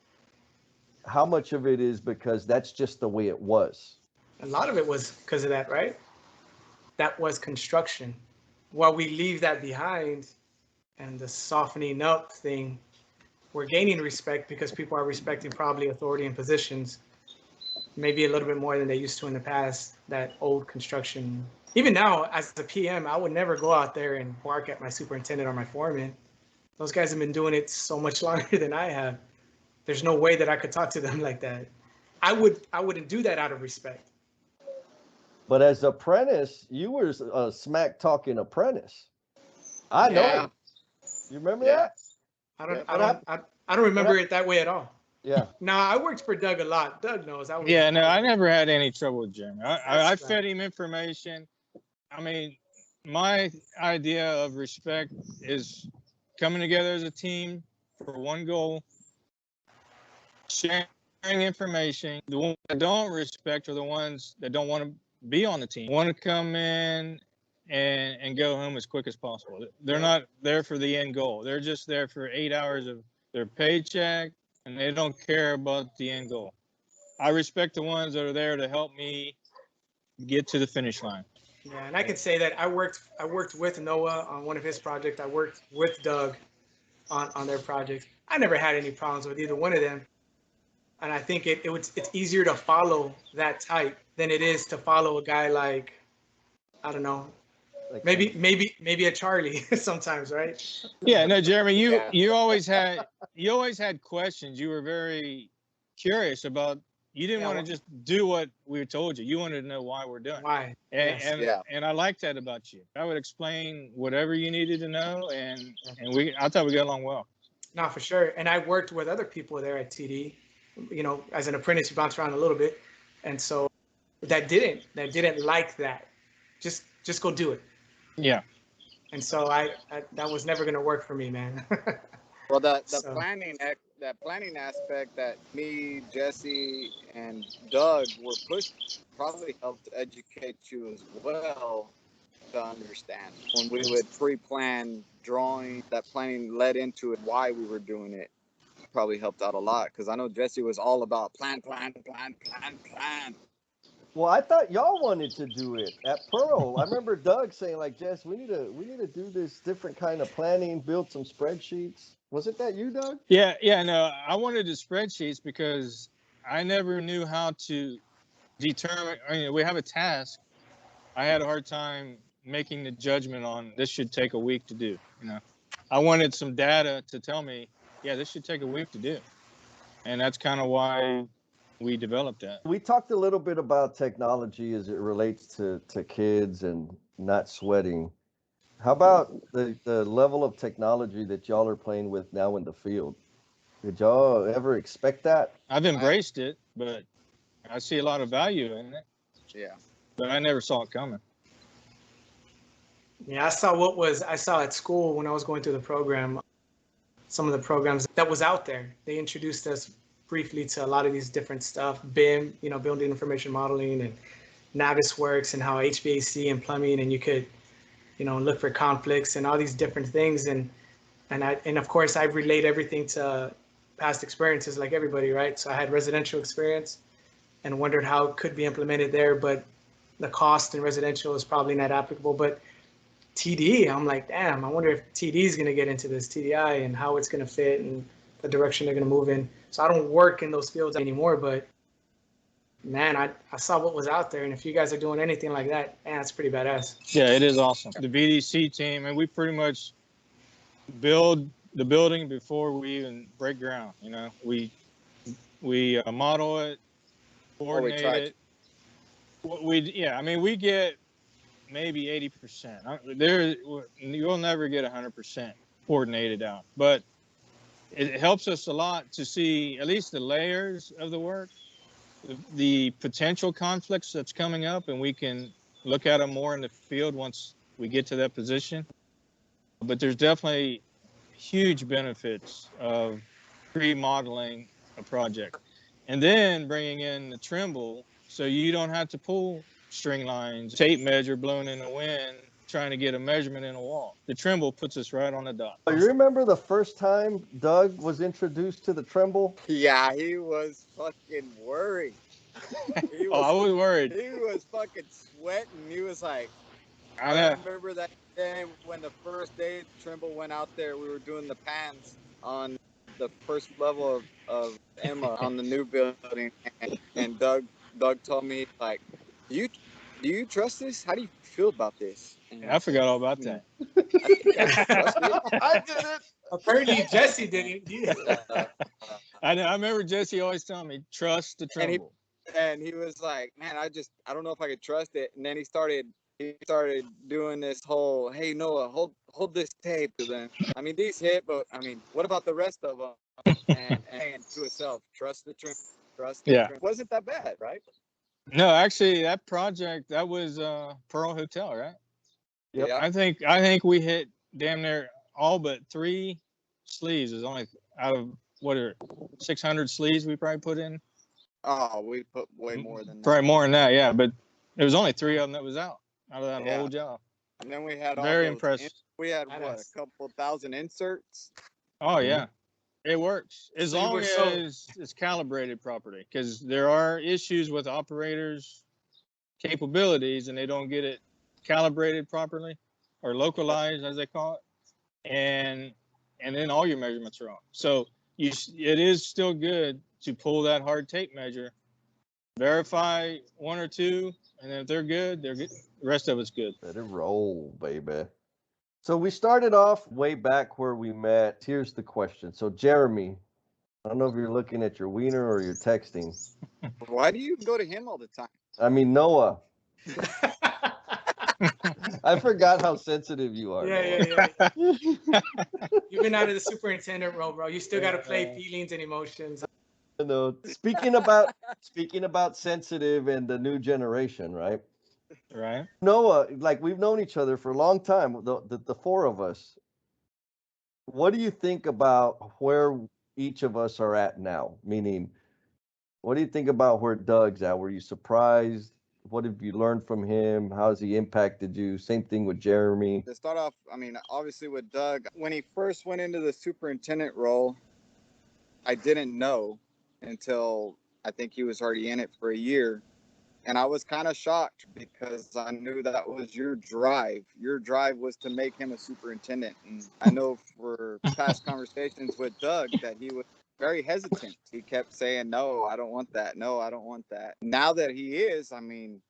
How much of it is because that's just the way it was? A lot of it was because of that, right? That was construction. While we leave that behind and the softening up thing, we're gaining respect because people are respecting probably authority and positions, maybe a little bit more than they used to in the past, that old construction. Even now, as a PM, I would never go out there and bark at my superintendent or my foreman. Those guys have been doing it so much longer than I have. There's no way that I could talk to them like that. I wouldn't do that out of respect. But as apprentice, you were a smack talking apprentice. I know. Yeah. You remember that? I don't remember it that way at all. Yeah. No, I worked for Doug a lot. Doug knows. I never had any trouble with Jeremy. I fed him information. I mean, my idea of respect is coming together as a team for one goal, sharing information. The ones that don't respect are the ones that don't want to be on the team, want to come in and go home as quick as possible. They're not there for the end goal. They're just there for 8 hours of their paycheck, and they don't care about the end goal. I respect the ones that are there to help me get to the finish line. Yeah, and I can say that I worked with Noah on one of his projects. I worked with Doug on their projects. I never had any problems with either one of them. And I think it's easier to follow that type than it is to follow a guy like, I don't know, like maybe a Charlie sometimes, right? Yeah, no, Jeremy, you always had questions. You were very curious about. You didn't want to just do what we told you. You wanted to know why we're doing it. Why? And I like that about you. I would explain whatever you needed to know, and I thought we got along well. No, for sure. And I worked with other people there at TD. As an apprentice, you bounce around a little bit, and so that didn't like that. Just go do it. Yeah. And so I that was never going to work for me, man. Well, the planning that planning aspect that me, Jesse, and Doug were pushed probably helped educate you as well to understand. When we would pre-plan drawing, that planning led into it, why we were doing it. Probably helped out a lot because I know Jesse was all about plan. Well, I thought y'all wanted to do it at Pearl. I remember Doug saying, like, Jess, we need to do this different kind of planning, build some spreadsheets. Was it that you, Doug? Yeah, no, I wanted the spreadsheets because I never knew how to determine. I mean, we have a task. I had a hard time making the judgment on this should take a week to do. I wanted some data to tell me, yeah, this should take a week to do, and that's kind of why we developed that. We talked a little bit about technology as it relates to kids and not sweating. How about the level of technology that y'all are playing with now in the field? Did y'all ever expect that? I've embraced it, but I see a lot of value in it. Yeah. But I never saw it coming. Yeah, I saw at school when I was going through the program, some of the programs that was out there. They introduced us briefly to a lot of these different stuff, BIM, building information modeling, and Navisworks, and how HVAC and plumbing, and you could, look for conflicts and all these different things. And of course I relate everything to past experiences like everybody, right? So I had residential experience and wondered how it could be implemented there, but the cost in residential is probably not applicable. But TD, I'm like, damn, I wonder if TD is going to get into this, TDI, and how it's going to fit and the direction they're going to move in. So I don't work in those fields anymore, but man, I saw what was out there. And if you guys are doing anything like that, man, that's pretty badass. Yeah, it is awesome. The VDC team, and we pretty much build the building before we even break ground. We model it, coordinate it. We get maybe 80%. You'll never get 100% coordinated out, but it helps us a lot to see at least the layers of the work, the potential conflicts that's coming up, and we can look at them more in the field once we get to that position. But there's definitely huge benefits of pre-modeling a project and then bringing in the Trimble so you don't have to pull string lines, tape measure blowing in the wind, trying to get a measurement in a wall. The Trimble puts us right on the dot. You remember the first time Doug was introduced to the Trimble? Yeah, he was fucking worried. I was worried. He was fucking sweating. He was like, I know. remember that day when the first day Trimble went out there, we were doing the pans on the first level of Emma on the new building, and Doug told me, like, do you trust this? How do you feel about this? And I forgot all about that. I trust it. I did it. Apparently Jesse didn't. I know. I remember Jesse always telling me, trust the Trimble. And he was like, man, I don't know if I could trust it. And then he started doing this whole, hey, Noah, hold this tape to them. I mean, these hit, but I mean, what about the rest of them? And to himself, trust the Trimble. Trust the Trimble. Wasn't that bad, right? No, actually, that project, that was Pearl Hotel, right? Yep. I think we hit damn near all but 3 sleeves. Is only out of 600 sleeves we probably put in. Oh, we put way more than that. Probably more than that, yeah. But there was only 3 of them that was out of that whole job. And then we had very impressed. We had a couple thousand inserts. Oh yeah, it works as long as it's calibrated properly. Because there are issues with operators' capabilities, and they don't get it calibrated properly or localized, as they call it, and then all your measurements are off. So it is still good to pull that hard tape measure, verify 1 or 2, and then if they're good, they're good. The rest of it's good. Let it roll, baby. So we started off way back where we met. Here's the question. So Jeremy, I don't know if you're looking at your wiener or you're texting. Why do you go to him all the time? I mean, Noah. I forgot how sensitive you are. Yeah. You've been out of the superintendent role, bro. You still got to play feelings and emotions. No. Speaking about sensitive and the new generation, right? Right. Noah, like we've known each other for a long time, the 4 of us. What do you think about where each of us are at now? Meaning, what do you think about where Doug's at? Were you surprised? What have you learned from him? How has he impacted you? Same thing with Jeremy. To start off, I mean, obviously with Doug, when he first went into the superintendent role, I didn't know until I think he was already in it for a year. And I was kind of shocked because I knew that was your drive. Your drive was to make him a superintendent. And I know for past conversations with Doug that he was very hesitant. He kept saying, no, I don't want that. No, I don't want that. Now that he is, I mean,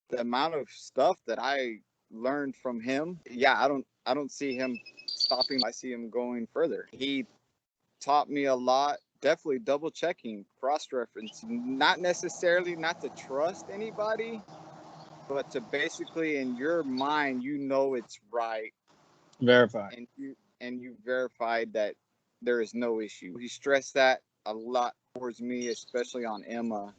the amount of stuff that I learned from him, yeah, I don't see him stopping. I see him going further. He taught me a lot. Definitely double checking, cross reference, not necessarily not to trust anybody, but to basically in your mind, you know it's right. Verify. And you verified that there is no issue. He stressed that a lot towards me, especially on Emma.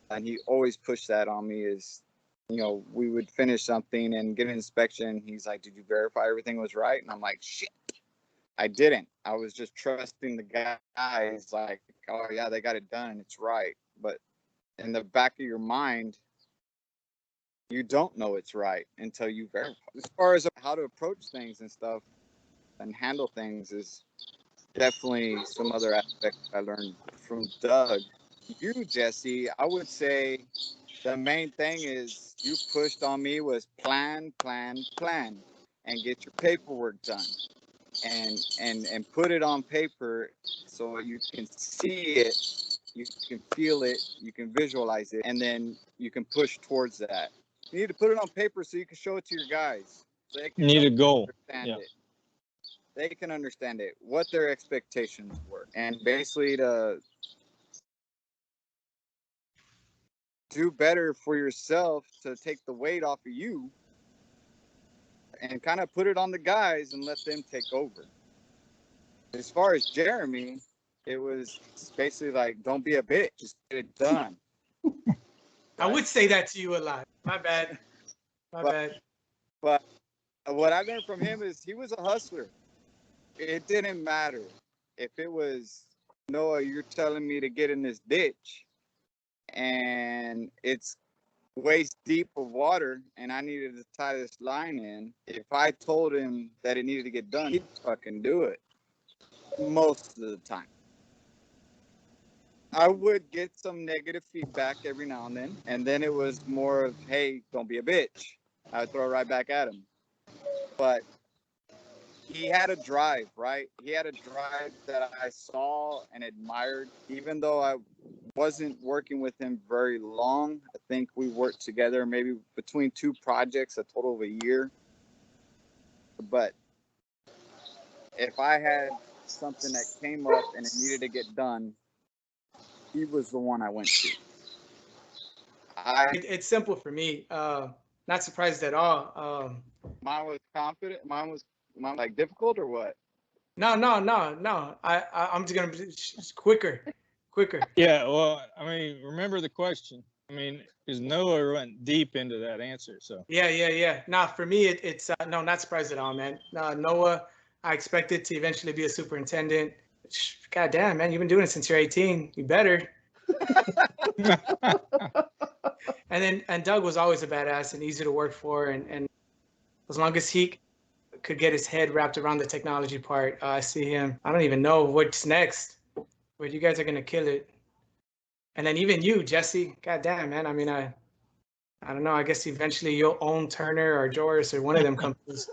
And he always pushed that on me is, you know, we would finish something and get an inspection. He's like, did you verify everything was right? And I'm like, shit. I didn't. I was just trusting the guys like, oh, yeah, they got it done. It's right. But in the back of your mind, you don't know it's right until you verify. As far as how to approach things and stuff and handle things is definitely some other aspects I learned from Doug. You, Jesse, I would say the main thing is you pushed on me was plan, and get your paperwork done. And put it on paper so you can see it, you can feel it, you can visualize it, and then you can push towards that. You need to put it on paper so you can show it to your guys. So they can Need a goal. understand it. They can understand it, what their expectations were, and basically to do better for yourself, to take the weight off of you and kind of put it on the guys and let them take over. As far as Jeremy, it was basically like, don't be a bitch, just get it done. I would say that to you a lot. My bad. But what I learned from him is he was a hustler. It didn't matter if it was, Noah, you're telling me to get in this ditch and it's waist deep of water and I needed to tie this line in. If I told him that it needed to get done, he'd fucking do it. Most of the time. I would get some negative feedback every now and then it was more of, hey, don't be a bitch. I would throw it right back at him. But he had a drive, right? He had a drive that I saw and admired. Even though I wasn't working with him very long, I think we worked together maybe between 2 projects, a total of a year. But if I had something that came up and it needed to get done, he was the one I went to. It's simple for me. Not surprised at all. Mine was confident. Mine was like difficult or what? No. I'm just gonna be quicker. Yeah, well, I mean, remember the question. I mean, because Noah went deep into that answer. So Yeah. Nah, for me, it's no, not surprised at all, man. Noah, I expected to eventually be a superintendent. God damn, man, you've been doing it since you're 18. You better. And Doug was always a badass and easy to work for, and as long as he could get his head wrapped around the technology part, I see him. I don't even know what's next, but you guys are gonna kill it. And then even you, Jesse. God damn, man. I mean, I don't know. I guess eventually you'll own Turner or Joris or one of them companies.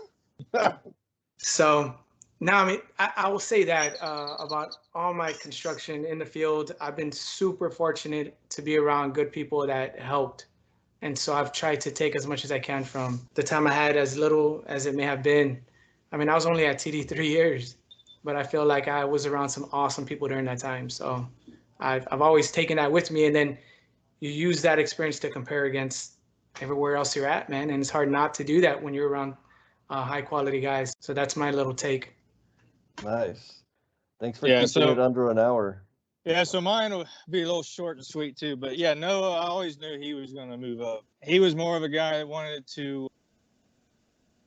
So now, I mean, I will say that about all my construction in the field, I've been super fortunate to be around good people that helped. And so I've tried to take as much as I can from the time I had, as little as it may have been. I mean, I was only at TD 3 years, but I feel like I was around some awesome people during that time. So I've always taken that with me. And then you use that experience to compare against everywhere else you're at, man. And it's hard not to do that when you're around high quality guys. So that's my little take. Nice. Thanks for Yeah, keeping it under an hour. Yeah, so mine will be a little short and sweet too. But yeah, Noah, I always knew he was going to move up. He was more of a guy that wanted to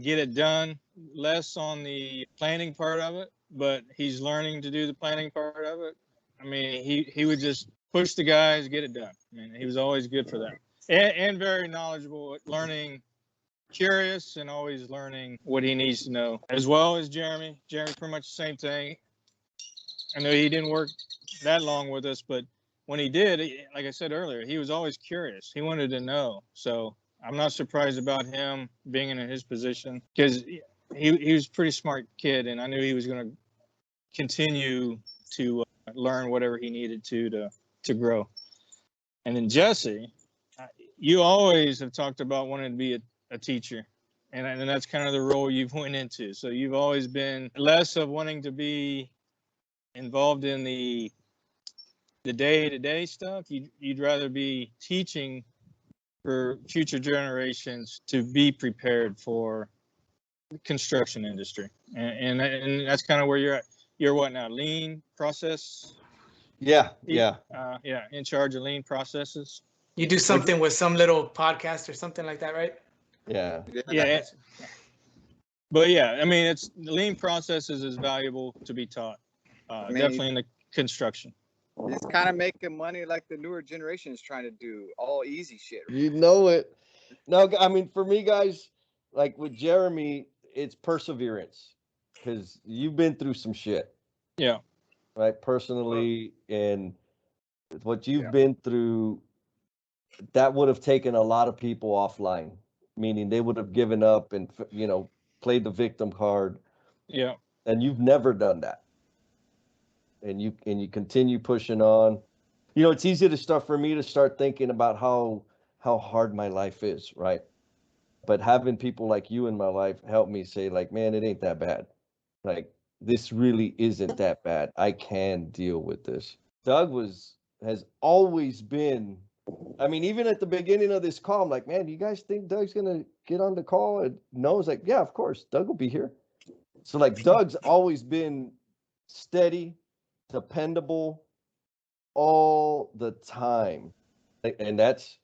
get it done, less on the planning part of it, but he's learning to do the planning part of it. I mean, he would just push the guys, get it done. I mean, he was always good for that, and very knowledgeable at learning, curious, and always learning what he needs to know, as well as Jeremy. Jeremy, pretty much the same thing. I know he didn't work that long with us, but when he did, like I said earlier, he was always curious. He wanted to know. So I'm not surprised about him being in his position, because he was a pretty smart kid, and I knew he was going to continue to learn whatever he needed to grow. And then Jesse, you always have talked about wanting to be a teacher, and that's kind of the role you've went into. So you've always been less of wanting to be involved in the day-to-day stuff. You'd rather be teaching for future generations to be prepared for the construction industry, and that's kind of where you're at. You're what now? Lean process? Yeah. In charge of lean processes. You do something with some little podcast or something like that, right? Yeah. Yeah. But yeah, I mean, it's lean processes is valuable to be taught. Definitely in the construction. It's kind of making money like the newer generation is trying to do, all easy shit. You know it. No, I mean, for me, guys, like with Jeremy, it's perseverance, because you've been through some shit. Yeah. Right. Personally, and what you've been through, that would have taken a lot of people offline, meaning they would have given up and, played the victim card. Yeah. And you've never done that. And you continue pushing on. It's easy for me to start thinking about how hard my life is, right? But having people like you in my life help me say, like, man, it ain't that bad. Like, this really isn't that bad. I can deal with this. Doug has always been, I mean, even at the beginning of this call, I'm like, man, do you guys think Doug's gonna get on the call? And Noah's like, yeah, of course, Doug will be here. So like, Doug's always been steady, dependable, all the time. And that's,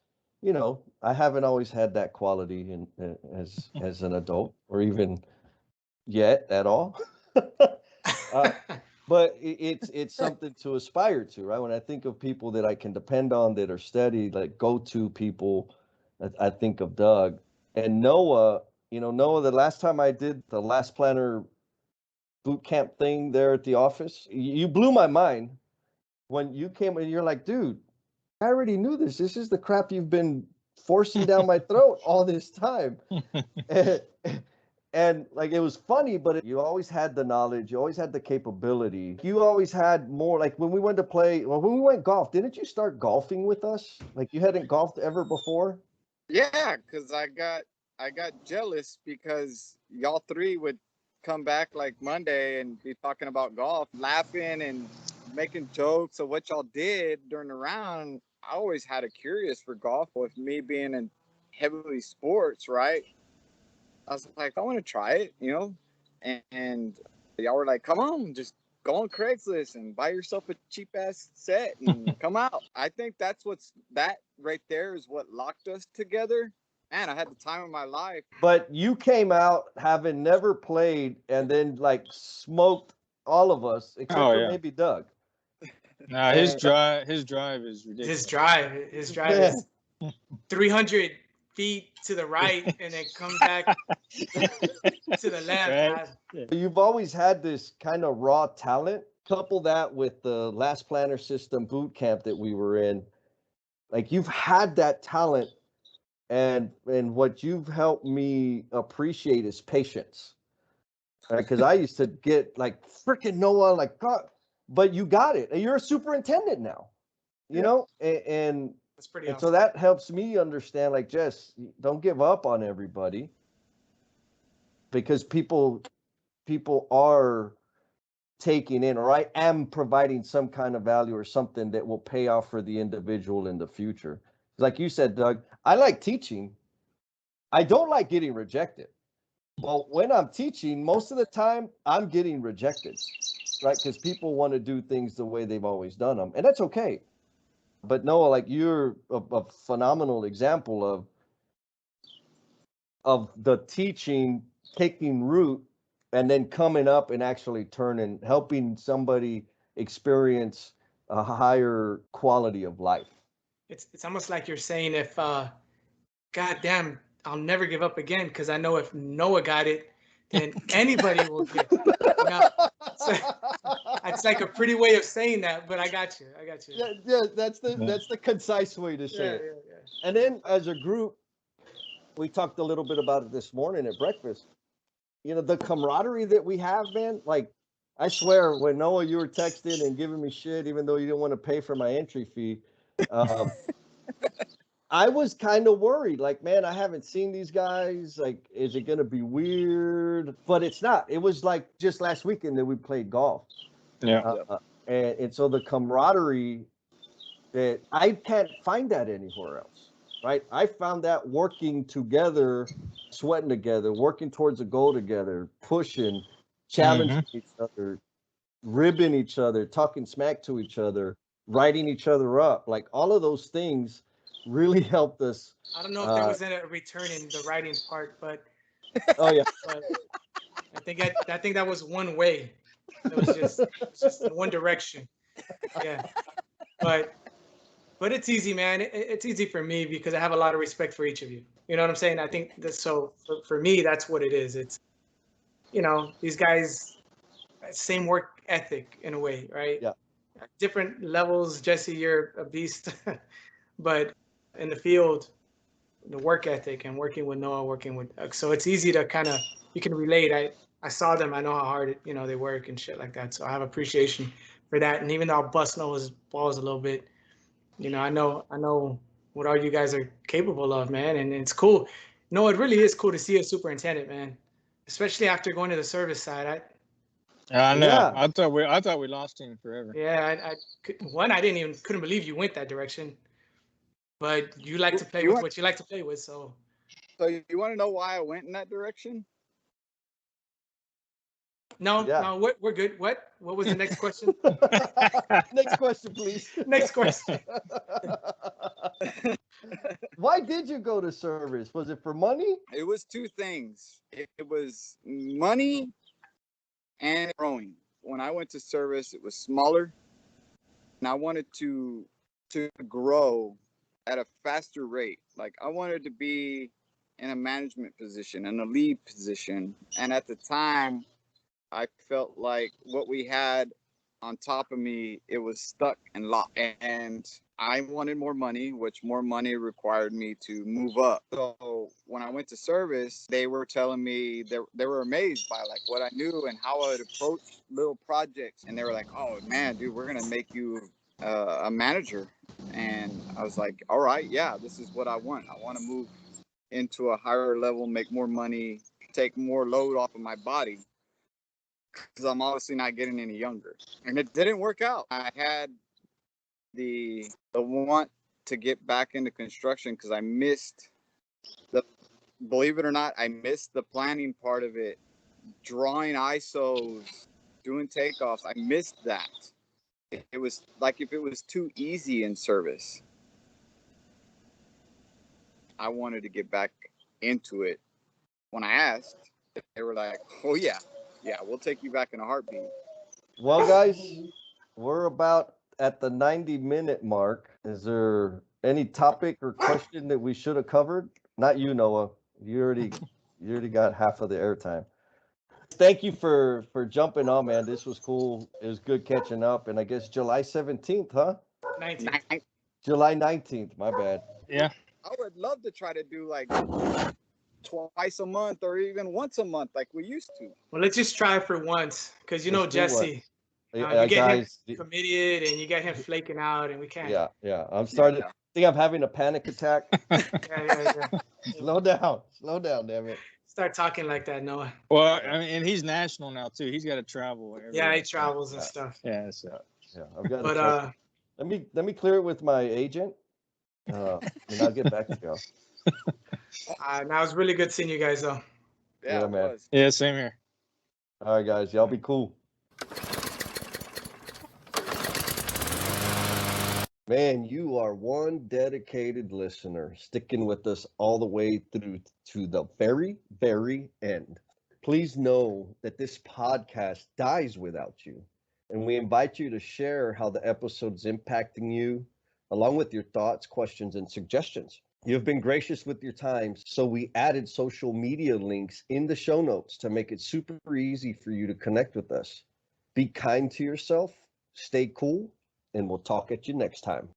I haven't always had that quality as an adult, or even yet at all. But it's something to aspire to, right? When I think of people that I can depend on, that are steady, like go-to people, I think of Doug. And Noah, the last time I did the last planner boot camp thing there at the office, you blew my mind when you came and you're like, dude, I already knew this. This is the crap you've been forcing down my throat all this time. And like, it was funny, but you always had the knowledge. You always had the capability. You always had more, like when we went golf, didn't you start golfing with us? Like, you hadn't golfed ever before? Yeah, because I got jealous because y'all three would come back like Monday and be talking about golf, laughing and making jokes of what y'all did during the round. I always had a curious for golf, with me being in heavily sports, right? I was like, I want to try it, and y'all were like, come on, just go on Craigslist and buy yourself a cheap ass set and come out. I think that right there is what locked us together. Man, I had the time of my life. But you came out having never played, and then like smoked all of us, except for maybe Doug. Nah, his drive is ridiculous. His drive is 300 feet to the right and then come back to the left. Right? You've always had this kind of raw talent. Couple that with the last planner system boot camp that we were in. Like, you've had that talent, and what you've helped me appreciate is patience. Because I used to get like freaking Noah, like, God, but you got it. And you're a superintendent now, you know, and that's pretty and awesome. so that helps me understand, like, Jess, don't give up on everybody, because people are taking in, or I am providing some kind of value or something that will pay off for the individual in the future. Like you said, Doug, I like teaching. I don't like getting rejected. Well, when I'm teaching, most of the time I'm getting rejected, right? Because people want to do things the way they've always done them, and that's okay. But Noah, like, you're a phenomenal example of the teaching taking root and then coming up and actually helping somebody experience a higher quality of life. It's almost like you're saying, if God damn, I'll never give up again, because I know if Noah got it, then anybody will get it. You know, so it's like a pretty way of saying that, but I got you. I got you. Yeah, that's the concise way to say it. Yeah. And then as a group, we talked a little bit about it this morning at breakfast. You know, the camaraderie that we have, man. Like, I swear, when Noah, you were texting and giving me shit, even though you didn't want to pay for my entry fee, I was kind of worried. Like, man, I haven't seen these guys. Like, is it gonna be weird? But it's not. It was like just last weekend that we played golf. Yeah. And so the camaraderie that I can't find that anywhere else, right? I found that working together, sweating together, working towards a goal together, pushing, challenging each other, ribbing each other, talking smack to each other, writing each other up. Like, all of those things really helped us. I don't know if there was a return in the writing part, but Oh yeah, but I think that was one way. It was just in one direction. Yeah, but it's easy, man. It's easy for me because I have a lot of respect for each of you. You know what I'm saying? I think that, so for me, that's what it is. It's, you know, these guys, same work ethic in a way, right? Yeah. Different levels. Jesse, you're a beast, but in the field, the work ethic and working with Noah, working with, so it's easy to kind of, you can relate. I saw them. I know how hard you know, they work and shit like that. So I have appreciation for that. And even though I'll bust Noah's balls a little bit, you know, I know what all you guys are capable of, man. And it's cool. No, it really is cool to see a superintendent, man. Especially after going to the service side. I know. Yeah. I thought we lost him forever. I couldn't believe you went that direction. But you like to play You with want- what you like to play with, so. So you want to know why I went in that direction? No, Yeah. no, we're good. What was the next question? Next question, please. Next question. Why did you go to service? Was it for money? It was two things. It was money and growing. When I went to service, it was smaller, and I wanted to grow at a faster rate. Like, I wanted to be in a management position, in a lead position, and at the time, I felt like what we had on top of me, it was stuck and locked. And I wanted more money, which more money required me to move up. So when I went to service, they were telling me, they were amazed by like what I knew and how I would approach little projects. And they were like, oh man, dude, we're going to make you a manager. And I was like, all right, yeah, this is what I want. I want to move into a higher level, make more money, take more load off of my body, because I'm obviously not getting any younger. And it didn't work out. I had the want to get back into construction because I missed believe it or not, I missed the planning part of it. Drawing ISOs, doing takeoffs, I missed that. It was like, if it was too easy in service, I wanted to get back into it. When I asked, they were like, oh yeah, we'll take you back in a heartbeat. Well, guys, we're about at the 90-minute mark. Is there any topic or question that we should have covered? Not you, Noah. You already got half of the airtime. Thank you for jumping on, man. This was cool. It was good catching up. And I guess July 17th, huh? 19th. July 19th. My bad. Yeah. I would love to try to do like twice a month or even once a month like we used to. Well, let's just try for once, because you know Let's do Jesse, you get guys. him committed and you get him flaking out, and we can't. Yeah. I'm starting. I think I'm having a panic attack. Yeah. Slow down, damn it. Start talking like that, Noah. Well, I mean, and he's national now too. He's got to travel. Yeah, he travels and stuff. Yeah. So. Yeah, I've got. But let me clear it with my agent, and I'll get back to you. now it's really good seeing you guys, though. Yeah, man. it was. Yeah, same here. All right, guys, y'all be cool. Man, you are one dedicated listener, sticking with us all the way through to the very, very end. Please know that this podcast dies without you, and we invite you to share how the episode's impacting you, along with your thoughts, questions, and suggestions. You have been gracious with your time, so we added social media links in the show notes to make it super easy for you to connect with us. Be kind to yourself, stay cool, and we'll talk at you next time.